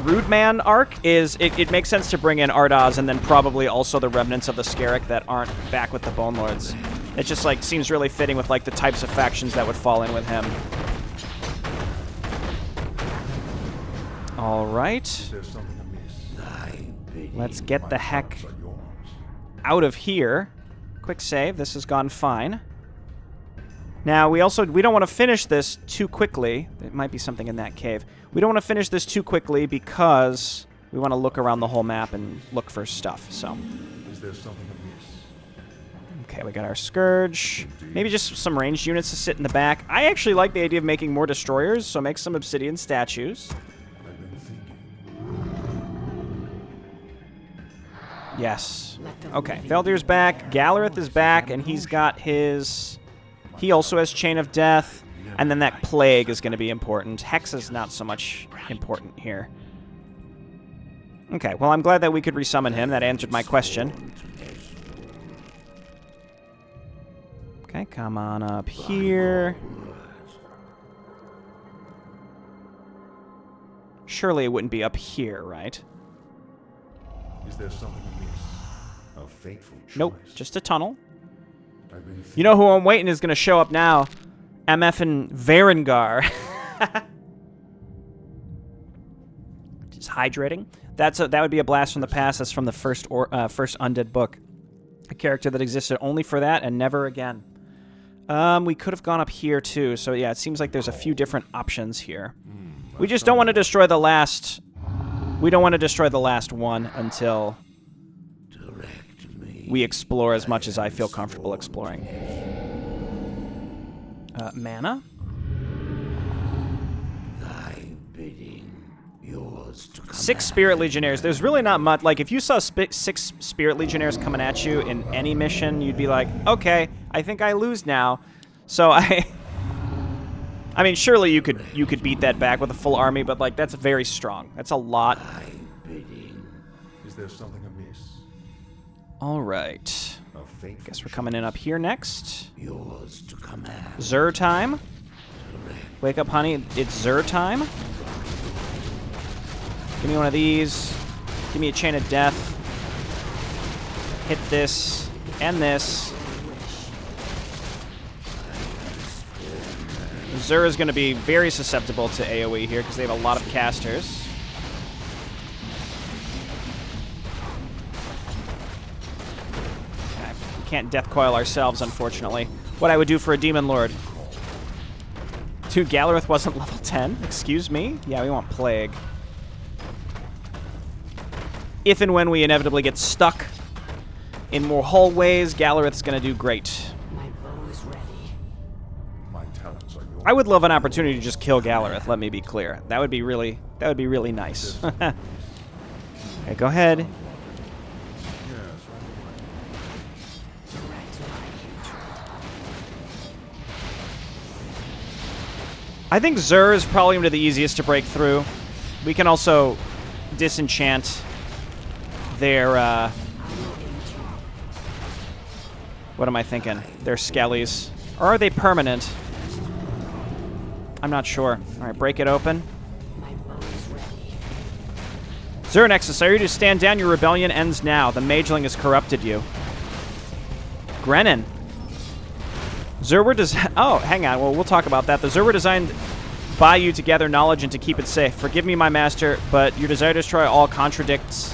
Rude Man arc, it makes sense to bring in Ardaz and then probably also the remnants of the Scarrick that aren't back with the Bone Lords. It just, like, seems really fitting with, like, the types of factions that would fall in with him. Alright. Let's get the heck out of here. Quick save. This has gone fine. Now, we don't want to finish this too quickly. There might be something in that cave. We don't want to finish this too quickly because we want to look around the whole map and look for stuff, so. Is there something amiss? Okay, we got our Scourge. Maybe just some ranged units to sit in the back. I actually like the idea of making more destroyers, so make some obsidian statues. I've been thinking. Yes. Okay, Veldir's back, Gallerith is back, and he's got his... He also has Chain of Death, and then that Plague is going to be important. Hex is not so much important here. Okay, well, I'm glad that we could resummon him. That answered my question. Okay, come on up here. Surely it wouldn't be up here, right? Is there something amiss? A fateful choice. Nope, just a tunnel. I've been You know who I'm waiting is going to show up now? MF and Varengar. Just hydrating. That would be a blast from the past. That's from the first Undead book. A character that existed only for that and never again. We could have gone up here too. So yeah, it seems like there's a few different options here. We just don't want to destroy the last... We don't want to destroy the last one until we explore as much as I feel comfortable exploring. Mana? Thy bidding, yours to command. 6 Spirit Legionnaires. There's really not much. Like, if you saw 6 Spirit Legionnaires coming at you in any mission, you'd be like, okay, I think I lose now. So I mean, surely you could beat that back with a full army, but like that's very strong. That's a lot. Thy bidding. Is there something amiss? All right. A fateful Guess we're coming in up here next. Yours to command. Zur time. Wake up, honey. It's Zur time. Give me one of these. Give me a Chain of Death. Hit this and this. Zur is going to be very susceptible to AoE here because they have a lot of casters. Okay. We can't death coil ourselves, unfortunately. What I would do for a Demon Lord. Dude, Gallerith wasn't level 10? Excuse me? Yeah, we want Plague. If and when we inevitably get stuck in more hallways, Gallerith's going to do great. My bow is ready. My talents are yours. I would love an opportunity to just kill Gallerith, let me be clear. That would be really nice. Okay, go ahead. I think Zur is probably one of the easiest to break through. We can also disenchant their, what am I thinking? Their skellies. Or are they permanent? I'm not sure. Alright, break it open. Zur Nexus, I urge you to stand down. Your rebellion ends now. The Mageling has corrupted you. Grennan. Zur were oh, hang on. Well, we'll talk about that. The Zur were designed by you to gather knowledge and to keep it safe. Forgive me, my master, but your desire to destroy all contradicts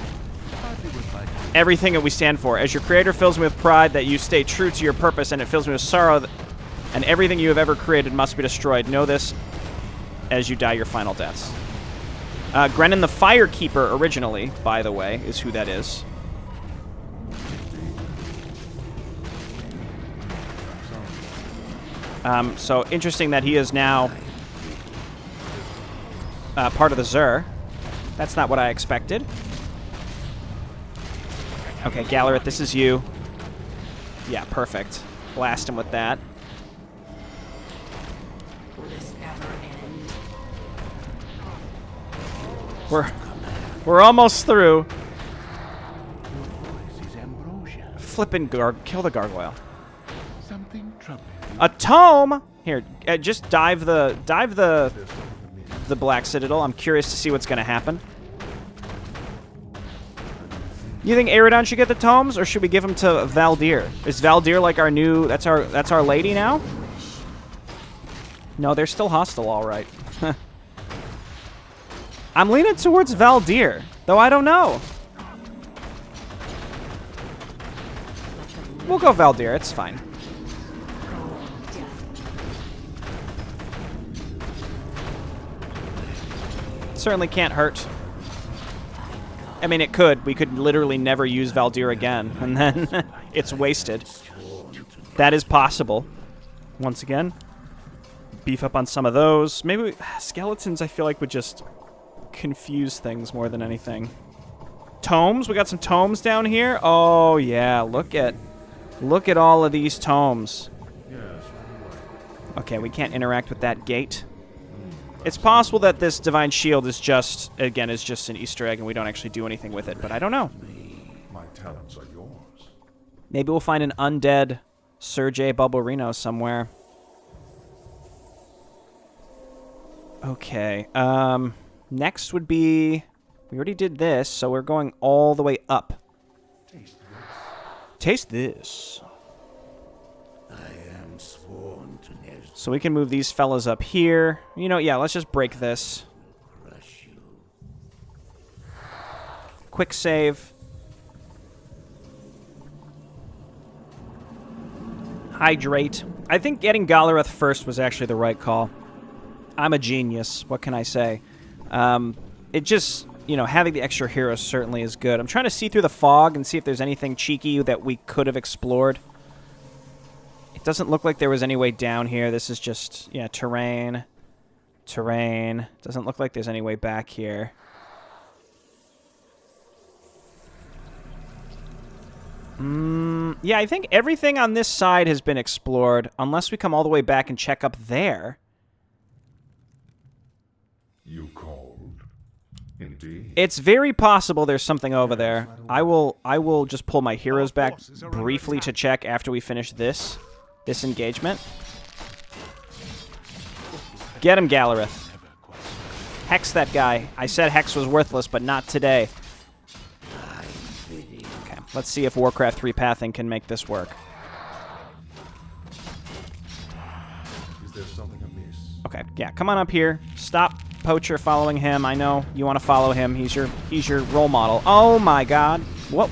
everything that we stand for. As your creator fills me with pride that you stay true to your purpose, and it fills me with sorrow and everything you have ever created must be destroyed. Know this as you die your final deaths. Grennan the Firekeeper originally, by the way, is who that is. So interesting that he is now part of the Zur. That's not what I expected. Okay, Gallereth, this is you. Yeah, perfect. Blast him with that. We're almost through. Flippin' kill the gargoyle. A tome. Here, just dive the Black Citadel. I'm curious to see what's gonna happen. You think Aridon should get the tomes, or should we give them to Valdir? Is Valdir like our new? That's our lady now. No, they're still hostile, all right. I'm leaning towards Valdir, though I don't know. We'll go Valdir. It's fine. Certainly can't hurt. I mean, it could. We could literally never use Valdir again, and then it's wasted. That is possible. Once again, beef up on some of those. Maybe skeletons, I feel like, would just confuse things more than anything. Tomes? We got some tomes down here? Oh, yeah. Look at all of these tomes. Okay, we can't interact with that gate. It's possible that this Divine Shield is just, again, is just an Easter egg and we don't actually do anything with it, but I don't know. My talents are yours. Maybe we'll find an undead Sergei Bulbarino somewhere. Okay, next would be, we already did this, so we're going all the way up. Taste this. So we can move these fellas up here. You know, yeah, let's just break this. Quick save. Hydrate. I think getting Gallereth first was actually the right call. I'm a genius. What can I say? It just, you know, having the extra heroes certainly is good. I'm trying to see through the fog and see if there's anything cheeky that we could have explored. It doesn't look like there was any way down here. This is just, yeah, terrain. Terrain. Doesn't look like there's any way back here. Yeah, I think everything on this side has been explored, unless we come all the way back and check up there. You called. Indeed. It's very possible there's something over there. I will just pull my heroes back briefly to check after we finish this engagement. Get him, Gallereth. Hex that guy. I said Hex was worthless, but not today. Okay, let's see if Warcraft 3 pathing can make this work. Is there something amiss? Okay, yeah, come on up here. Stop, Poacher, following him. I know you want to follow him. He's your role model. Oh my God. Whoa.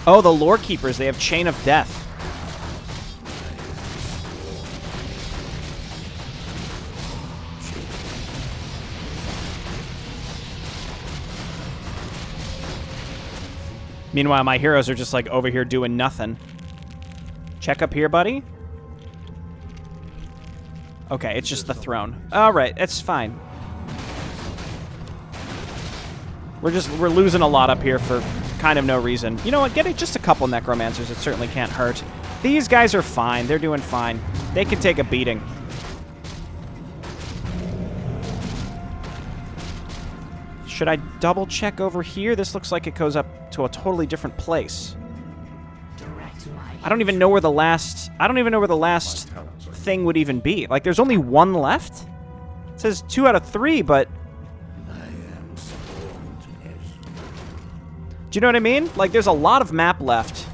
Oh, the Lore Keepers. They have Chain of Death. Meanwhile, my heroes are just like over here doing nothing. Check up here, buddy. Okay, it's just the throne. All right, that's fine. We're losing a lot up here for kind of no reason. You know what? Get just a couple necromancers. It certainly can't hurt. These guys are fine. They're doing fine. They can take a beating. Should I double check over here? This looks like it goes up to a totally different place. I don't even know where the last thing would even be. Like, there's only one left? It says 2 out of 3, but do you know what I mean? Like, there's a lot of map left.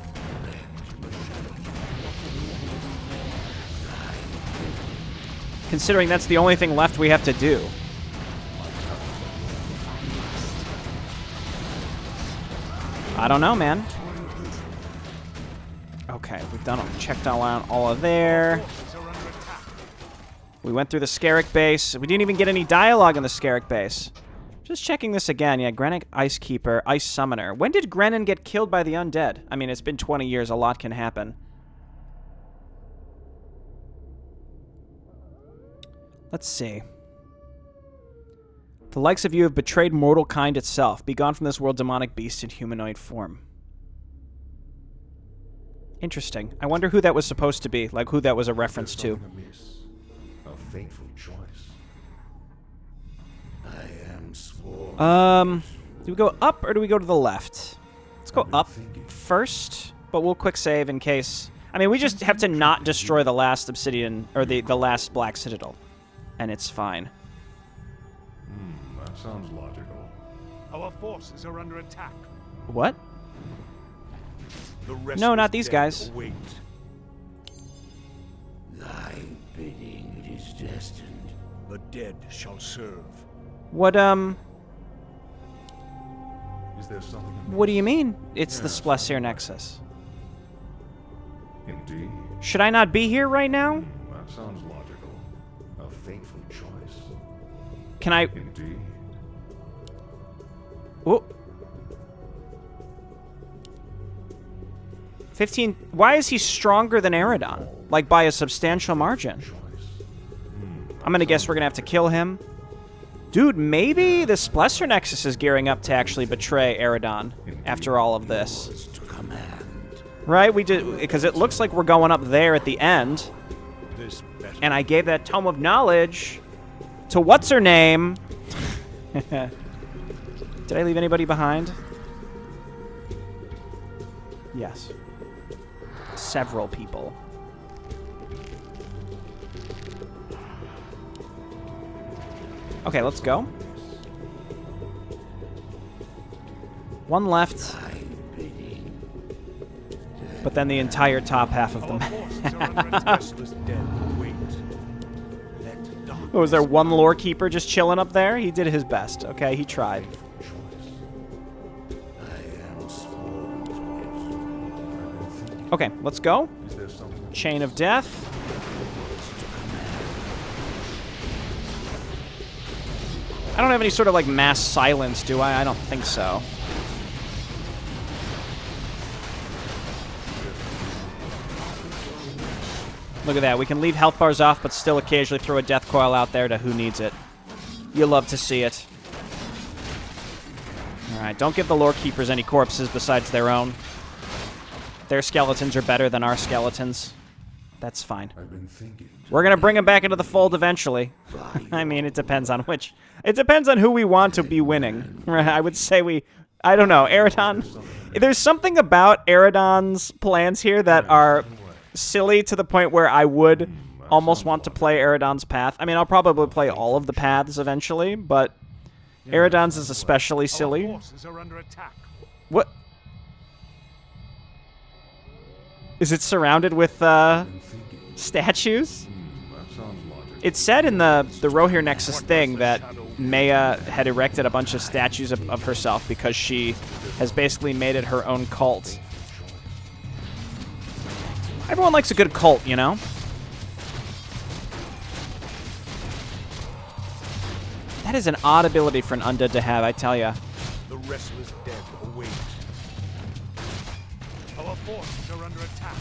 Considering that's the only thing left we have to do. I don't know, man. Okay, we've checked out all of there. We went through the Scarrick base. We didn't even get any dialogue in the Scarrick base. Just checking this again. Yeah, Grennick, Ice Keeper, Ice Summoner. When did Grennan get killed by the undead? I mean, it's been 20 years. A lot can happen. Let's see. The likes of you have betrayed mortal kind itself. Be gone from this world, demonic beast in humanoid form. Interesting. I wonder who that was supposed to be. Like, who that was a reference to. A fateful choice. I am sworn. Do we go up or do we go to the left? Let's go up first, but we'll quick save in case. I mean, we just have to not destroy the last obsidian, or the last black citadel, and it's fine. That sounds logical. Our forces are under attack. What? The rest No, is not these dead. guys. Wait. Thy bidding it is destined. The dead shall serve. What, Is there something? what do you mean? It's the Splessier Nexus. Indeed. Should I not be here right now? That sounds logical. A fateful choice. Can I... Indeed. Oh. 15... Why is he stronger than Aridon? Like, by a substantial margin. I'm gonna guess we're gonna have to kill him. Dude, maybe the Splessier Nexus is gearing up to actually betray Aridon after all of this. To command. Right? We did... Because it looks like we're going up there at the end. This better. And I gave that Tome of Knowledge to what's-her-name. Did I leave anybody behind? Yes. Several people. Okay, let's go. One left. Thy bidding. But then the entire top half of the Our map. forces are under attack. Restless dead. Wait. Let darkness. Oh, was there one lore keeper just chilling up there? He did his best. Okay, he tried. I am sworn to it. Okay, let's go. Is there something? Chain of Death. I don't have any sort of, like, mass silence, do I? I don't think so. Look at that. We can leave health bars off, but still occasionally throw a death coil out there to who needs it. You love to see it. Alright, don't give the lore keepers any corpses besides their own. Their skeletons are better than our skeletons. That's fine. I've been thinking. We're gonna bring them back into the fold eventually. I mean, it depends on which. It depends on who we want to be winning. I would say we... I don't know. Aridon... There's something about Aridon's plans here that are silly to the point where I would almost want to play Aridon's path. I mean, I'll probably play all of the paths eventually, but Aridon's is especially Our silly. forces are under attack. What? Is it surrounded with, statues? That sounds logical. It said in the Rohir Nexus thing that Maya had erected a bunch of statues of herself because she has basically made it her own cult. Everyone likes a good cult, you know? That is an odd ability for an undead to have, I tell ya. The restless dead await. Our forces are under attack.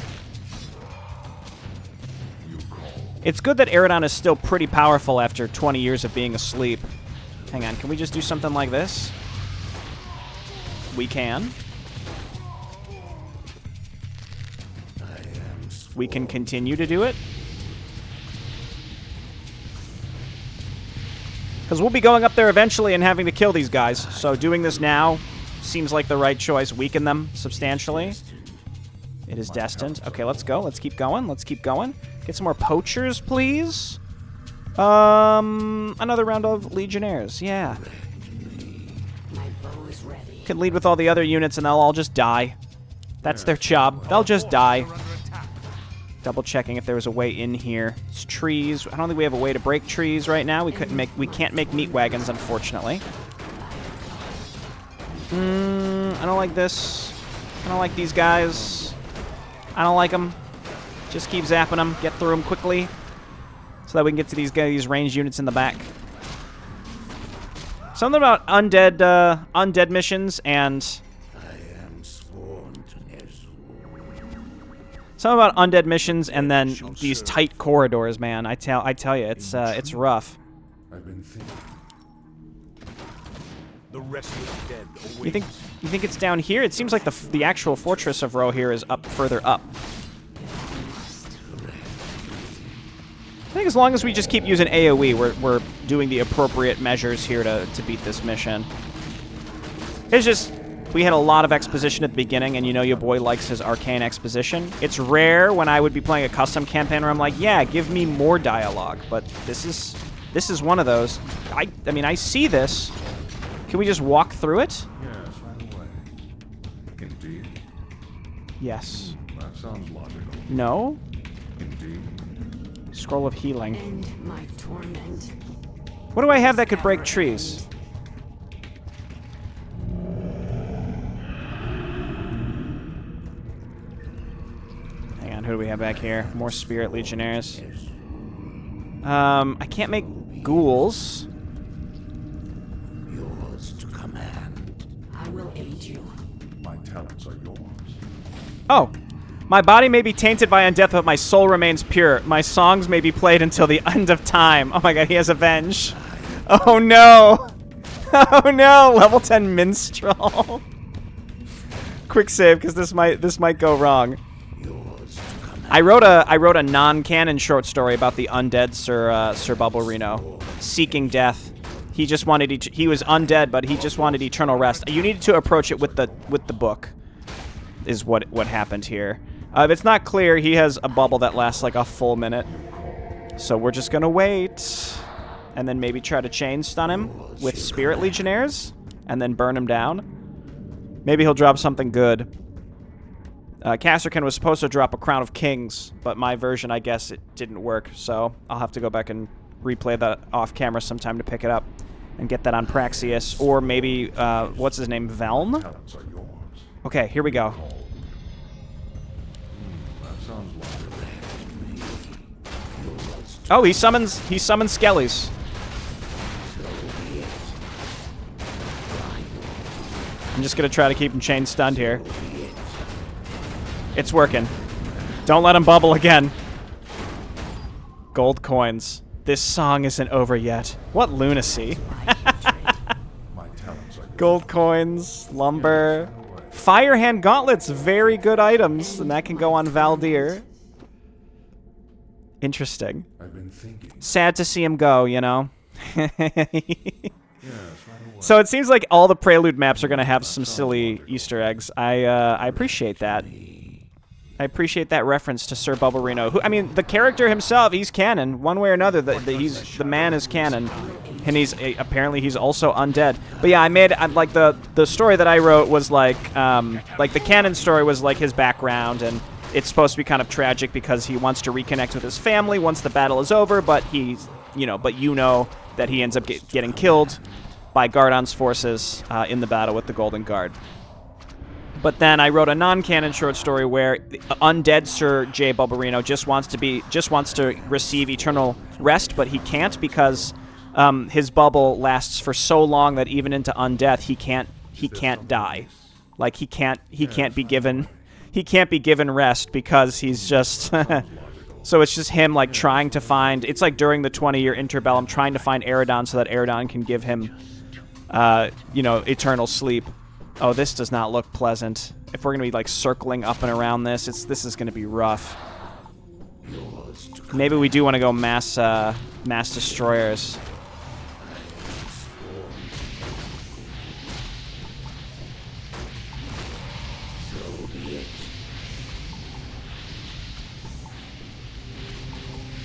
It's good that Aridon is still pretty powerful after 20 years of being asleep. Hang on, can we just do something like this? We can. we can continue to do it. Because we'll be going up there eventually and having to kill these guys. So doing this now seems like the right choice. Weaken them substantially. It is destined. Okay, let's go. Let's keep going. Let's keep going. Get some more poachers, please. Another round of legionnaires. Yeah. My bow is ready. Can lead with all the other units and they'll all just die. That's their job. They'll just die. Double checking if there was a way in here. It's trees. I don't think we have a way to break trees right now. We can't make meat wagons, unfortunately. I don't like this. I don't like these guys. I don't like them. Just keep zapping them. Get through them quickly, so that we can get to these ranged units in the back. Something about undead missions and something about undead missions and then these tight corridors, man. I tell you, it's rough. I've been thinking. The restless dead awaits. You think it's down here? It seems like the actual fortress of Rohirrim is up further up. I think as long as we just keep using AoE, we're doing the appropriate measures here to beat this mission. It's just, we had a lot of exposition at the beginning, and you know your boy likes his Arkain exposition. It's rare when I would be playing a custom campaign where I'm like, yeah, give me more dialogue, but this is one of those. I mean, I see this. Can we just walk through it? Yes, right away. Indeed. Yes. That sounds logical. No? Indeed. Scroll of healing. End my torment. What do I have that could break trees? Hang on, who do we have back here? More spirit legionnaires. I can't make ghouls. Yours to command. I will aid you. My talents are yours. Oh. My body may be tainted by undeath, but my soul remains pure. My songs may be played until the end of time. Oh my god, he has avenge. Oh no. Oh no, level 10 minstrel. Quick save, because this might go wrong. I wrote a non-canon short story about the undead Sir Bubble Reno seeking death. He just wanted he was undead, but he just wanted eternal rest. You needed to approach it with the book. Is what happened here. If it's not clear, he has a bubble that lasts like a full minute. So we're just gonna wait. And then maybe try to chain stun him with Spirit Legionnaires. And then burn him down. Maybe he'll drop something good. Casterkin was supposed to drop a Crown of Kings, but my version, I guess, it didn't work. So I'll have to go back and replay that off camera sometime to pick it up. And get that on Praxius. Or maybe, what's his name, Veln? Talents are yours. Okay, here we go. That sounds logical. Oh, he summons Skellies. I'm just gonna try to keep him chain stunned here. It's working. Don't let him bubble again. Gold coins. This song isn't over yet. What lunacy. My talents are yours. Gold coins, lumber. Firehand gauntlets, very good items, and that can go on Valdir. Interesting. I've been thinking. Sad to see him go, you know? Yes, right away. So it seems like all the Prelude maps are going to have some silly Easter eggs. I appreciate that. I appreciate that reference to Sir Bubble Reno. Who, I mean, the character himself, he's canon. One way or another, the man is canon. And apparently he's also undead. But yeah, like the story that I wrote was like the canon story was like his background, and it's supposed to be kind of tragic because he wants to reconnect with his family once the battle is over, but that he ends up getting killed by Gardon's forces in the battle with the Golden Guard. But then I wrote a non-canon short story where undead Sir J. Bulbarino just wants to receive eternal rest, but he can't because his bubble lasts for so long that even into undeath he can't die. Like he can't be given rest because he's just so it's just him like trying to find, it's like during the 20-year interbellum trying to find Aridon so that Aridon can give him eternal sleep. Oh, this does not look pleasant. If we're going to be, like, circling up and around this, this is going to be rough. Maybe we do want to go mass destroyers.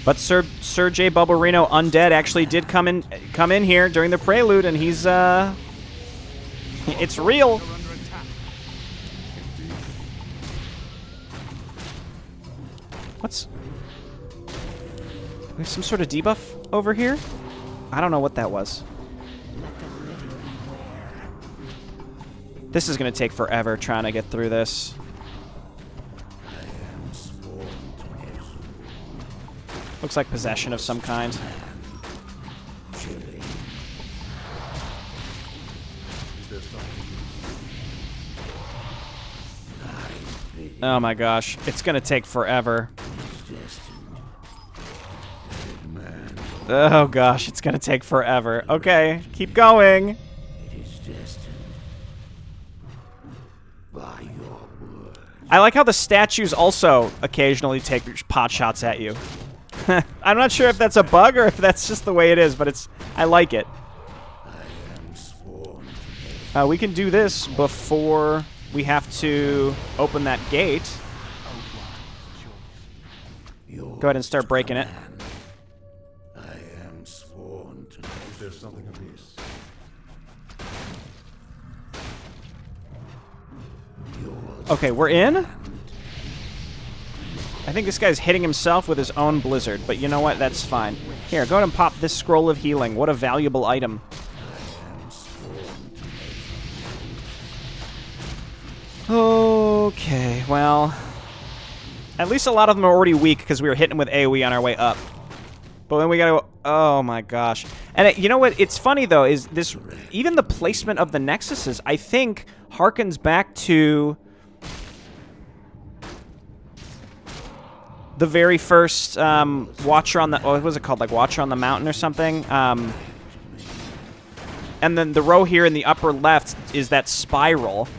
But Sir J. Bubberino Undead actually did come in here during the Prelude, and he's it's real. What's... There's some sort of debuff over here? I don't know what that was. This is going to take forever trying to get through this. Looks like possession of some kind. Oh my gosh, it's gonna take forever. Oh gosh, it's gonna take forever. Okay, keep going. I like how the statues also occasionally take pot shots at you. I'm not sure if that's a bug or if that's just the way it is, but I like it. We can do this before we have to open that gate. Go ahead and start breaking it. There's something amiss. Okay, we're in. I think this guy's hitting himself with his own blizzard, but you know what? That's fine. Here, go ahead and pop this scroll of healing. What a valuable item. Okay, well... At least a lot of them are already weak because we were hitting with AoE on our way up. But then we gotta go... Oh my gosh. And you know what? It's funny, though, is this... Even the placement of the Nexuses, I think, harkens back to... the very first Watcher on the... what was it called? Like Watcher on the Mountain or something? And then the row here in the upper left is that spiral.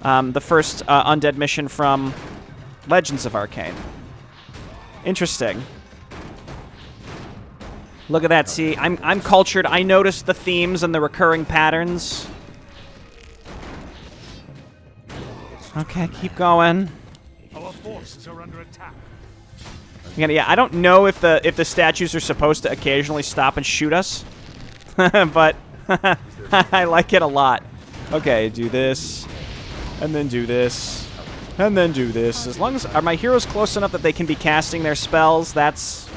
The first undead mission from Legends of Arkain. Interesting. Look at that. See, I'm cultured. I noticed the themes and the recurring patterns. Okay, keep going. Our forces are under attack. Yeah, I don't know if the statues are supposed to occasionally stop and shoot us, but I like it a lot. Okay, do this, and then do this, and then do this. As long as are my heroes close enough that they can be casting their spells, that's...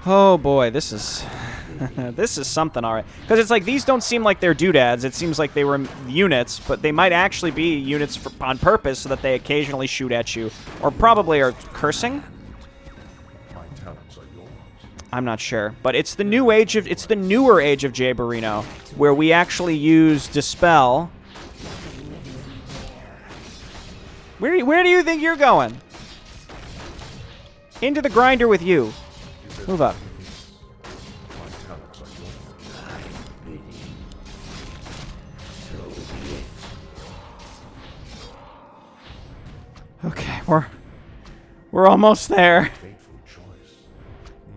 Oh boy, this is... this is something, alright. Because it's like, these don't seem like they're doodads. It seems like they were units, but they might actually be units on purpose so that they occasionally shoot at you. Or probably are cursing? I'm not sure. But it's the new age of... It's the newer age of Jay Barino, where we actually use Dispel. Where do you think you're going? Into the grinder with you. Move up. Okay, we're almost there.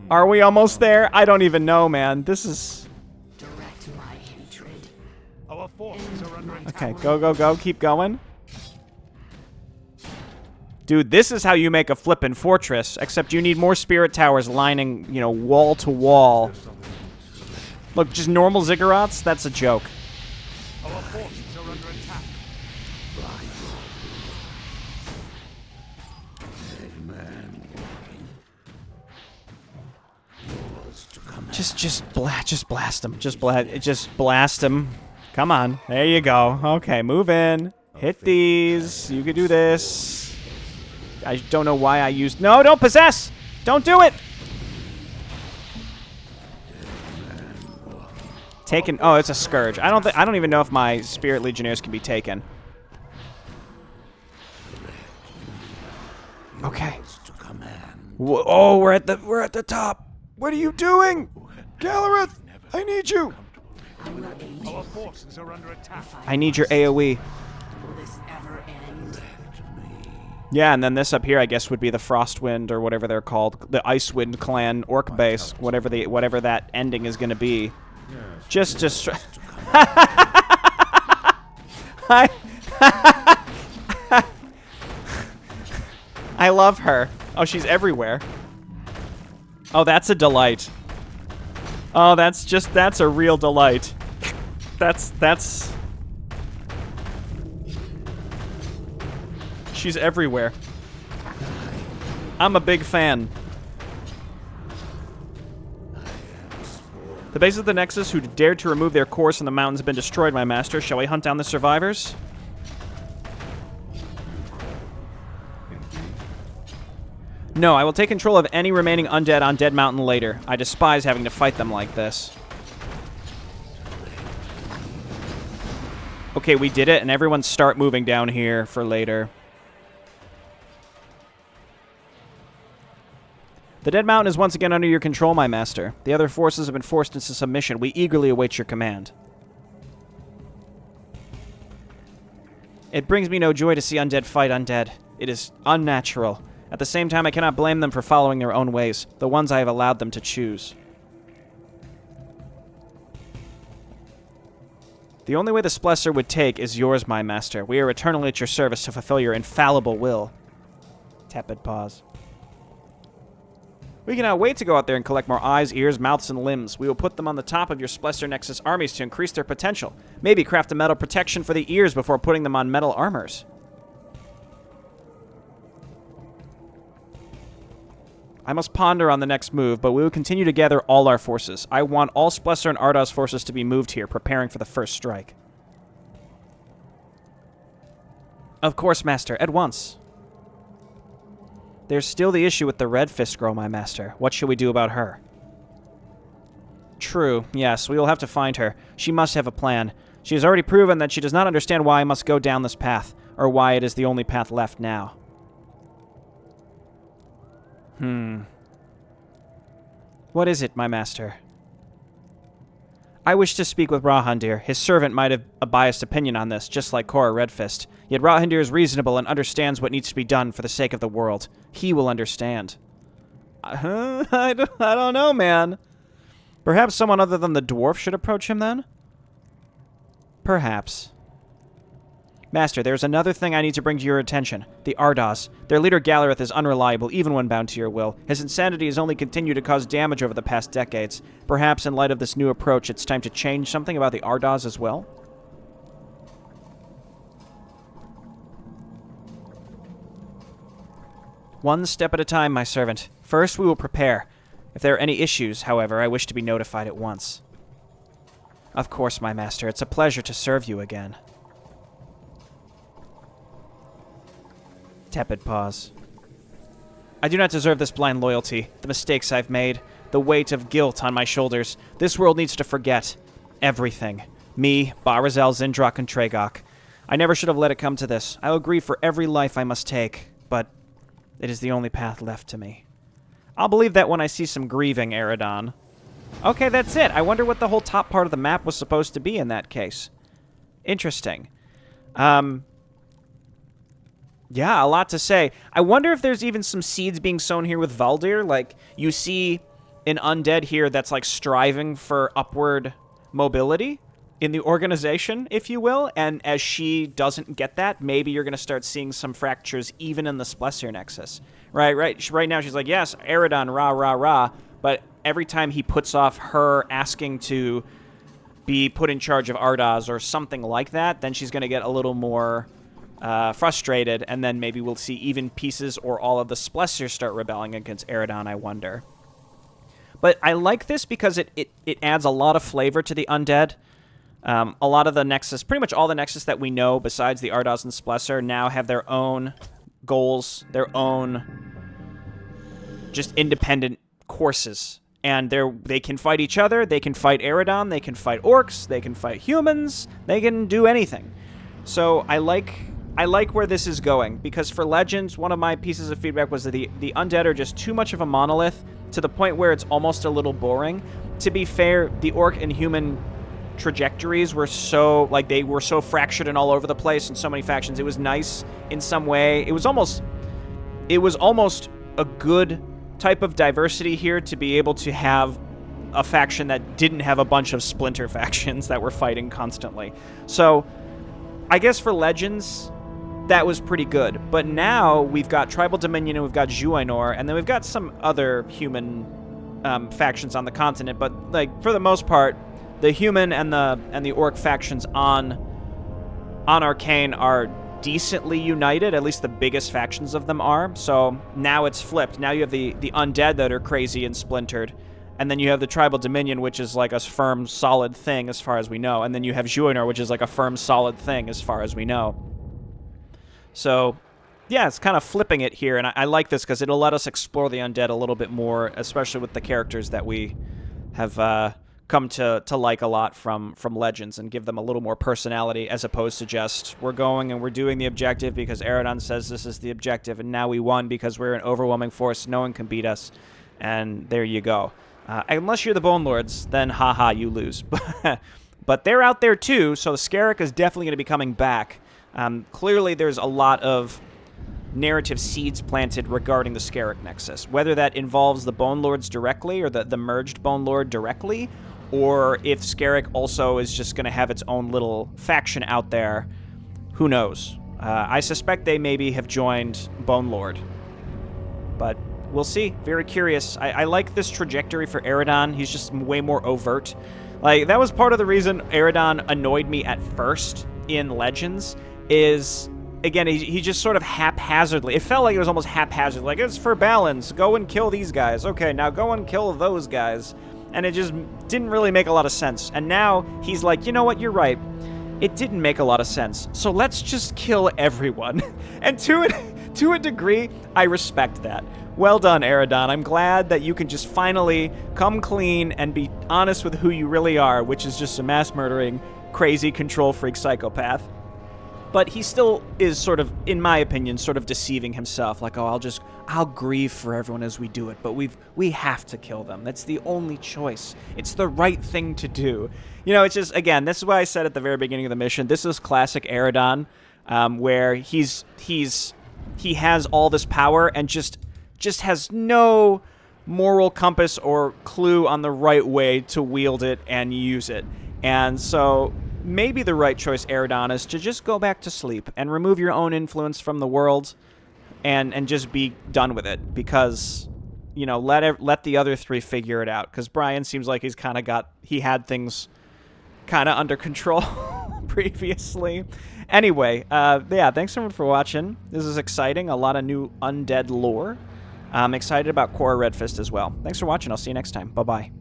Are we almost there? I don't even know, man. This is... Direct my hatred. Our forces are under attack. Okay, go, go, go. Keep going. Dude, this is how you make a flippin' fortress, except you need more spirit towers lining, you know, wall to wall. Look, just normal ziggurats? That's a joke. Our forces are under attack. Just blast him. Just blast him. Come on. There you go. Okay, move in. Hit these. You can do this. I don't know why I used... No, don't possess! Don't do it! Taken... Oh, it's a scourge. I don't even know if my Spirit Legionnaires can be taken. Okay. Oh, we're at the top. What are you doing? Gallereth, I need you. I will aid Our you. forces are under attack. I need your AoE. Will this ever end? Yeah, and then this up here, I guess, would be the Frostwind or whatever they're called, the Icewind clan orc base, whatever that ending is going to be. Just I love her. Oh, she's everywhere. Oh, that's a delight. Oh, that's a real delight. That's She's everywhere. I'm a big fan. The base of the Nexus who dared to remove their course in the mountains have been destroyed, my master. Shall we hunt down the survivors? No, I will take control of any remaining undead on Dead Mountain later. I despise having to fight them like this. Okay, we did it, and everyone start moving down here for later. The Dead Mountain is once again under your control, my master. The other forces have been forced into submission. We eagerly await your command. It brings me no joy to see undead fight undead. It is unnatural. At the same time, I cannot blame them for following their own ways, the ones I have allowed them to choose. The only way the Splesser would take is yours, my master. We are eternally at your service to fulfill your infallible will. Tepid pause. We cannot wait to go out there and collect more eyes, ears, mouths, and limbs. We will put them on the top of your Splesser Nexus armies to increase their potential. Maybe craft a metal protection for the ears before putting them on metal armors. I must ponder on the next move, but we will continue to gather all our forces. I want all Splesser and Ardos forces to be moved here, preparing for the first strike. Of course, Master, at once. There's still the issue with the Red Fist girl, my master. What should we do about her? True, yes, we will have to find her. She must have a plan. She has already proven that she does not understand why I must go down this path, or why it is the only path left now. What is it, my master? I wish to speak with Rahandir. His servant might have a biased opinion on this, just like Cora Redfist. Yet Rahandir is reasonable and understands what needs to be done for the sake of the world. He will understand. I don't know, man. Perhaps someone other than the dwarf should approach him, then? Perhaps. Master, there's another thing I need to bring to your attention. The Ardos. Their leader Galareth is unreliable, even when bound to your will. His insanity has only continued to cause damage over the past decades. Perhaps, in light of this new approach, it's time to change something about the Ardos as well? One step at a time, my servant. First, we will prepare. If there are any issues, however, I wish to be notified at once. Of course, my master. It's a pleasure to serve you again. Tepid pause. I do not deserve this blind loyalty. The mistakes I've made. The weight of guilt on my shoulders. This world needs to forget. Everything. Me, Barazel, Zindrak, and Tregok. I never should have let it come to this. I will grieve for every life I must take, but it is the only path left to me. I'll believe that when I see some grieving, Aridon. Okay, that's it. I wonder what the whole top part of the map was supposed to be in that case. Interesting. Yeah, a lot to say. I wonder if there's even some seeds being sown here with Valdir. Like, you see an undead here that's, like, striving for upward mobility in the organization, if you will. And as she doesn't get that, maybe you're going to start seeing some fractures even in the Splesser Nexus. Right now she's like, yes, Aridon, rah, rah, rah. But every time he puts off her asking to be put in charge of Ardos or something like that, then she's going to get a little more frustrated, and then maybe we'll see even pieces or all of the Splessers start rebelling against Aridon, I wonder. But I like this because it adds a lot of flavor to the undead. A lot of the Nexus, pretty much all the Nexus that we know besides the Ardos and Splesser now have their own goals, their own just independent courses. And they can fight each other, they can fight Aridon, they can fight orcs, they can fight humans, they can do anything. So I like where this is going, because for Legends, one of my pieces of feedback was that the undead are just too much of a monolith to the point where it's almost a little boring. To be fair, the orc and human trajectories were so, like, they were so fractured and all over the place and so many factions. It was nice in some way. It was almost a good type of diversity here to be able to have a faction that didn't have a bunch of splinter factions that were fighting constantly. So I guess for Legends, that was pretty good. But now we've got Tribal Dominion and we've got Juinor, and then we've got some other human factions on the continent. But like for the most part, the human and the orc factions on Arkain are decently united. At least the biggest factions of them are. So now it's flipped. Now you have the undead that are crazy and splintered. And then you have the Tribal Dominion, which is like a firm, solid thing as far as we know. And then you have Juinor, which is like a firm, solid thing as far as we know. So, yeah, it's kind of flipping it here. And I like this because it'll let us explore the undead a little bit more, especially with the characters that we have come to like a lot from Legends, and give them a little more personality as opposed to just, we're going and we're doing the objective because Aridon says this is the objective, and now we won because we're an overwhelming force. No one can beat us. And there you go. Unless you're the Bone Lords, then haha, you lose. But they're out there too, so Scarrick is definitely going to be coming back. Clearly, there's a lot of narrative seeds planted regarding the Scarrick Nexus. Whether that involves the Bone Lords directly, or the merged Bone Lord directly, or if Scarrick also is just going to have its own little faction out there, who knows? I suspect they maybe have joined Bone Lord. But we'll see. Very curious. I like this trajectory for Aridon. He's just way more overt. Like, that was part of the reason Aridon annoyed me at first in Legends, is, again, he just sort of haphazardly, it felt like it was almost haphazard, like, it's for balance, go and kill these guys, okay, now go and kill those guys, and it just didn't really make a lot of sense. And now he's like, you know what, you're right, it didn't make a lot of sense, so let's just kill everyone. And to a degree, I respect that. Well done, Aridon. I'm glad that you can just finally come clean and be honest with who you really are, which is just a mass-murdering, crazy, control-freak psychopath. But he still is sort of, in my opinion, sort of deceiving himself. Like, oh, I'll grieve for everyone as we do it, but we have to kill them. That's the only choice. It's the right thing to do. You know, it's just, again, this is why I said at the very beginning of the mission, this is classic Aridon, where he has all this power and just has no moral compass or clue on the right way to wield it and use it. And so maybe the right choice, Aridon, is to just go back to sleep and remove your own influence from the world and just be done with it. Because, you know, let the other three figure it out. Because Brian seems like he had things kind of under control previously. Anyway, yeah, thanks everyone for watching. This is exciting. A lot of new undead lore. I'm excited about Cora Redfist as well. Thanks for watching. I'll see you next time. Bye-bye.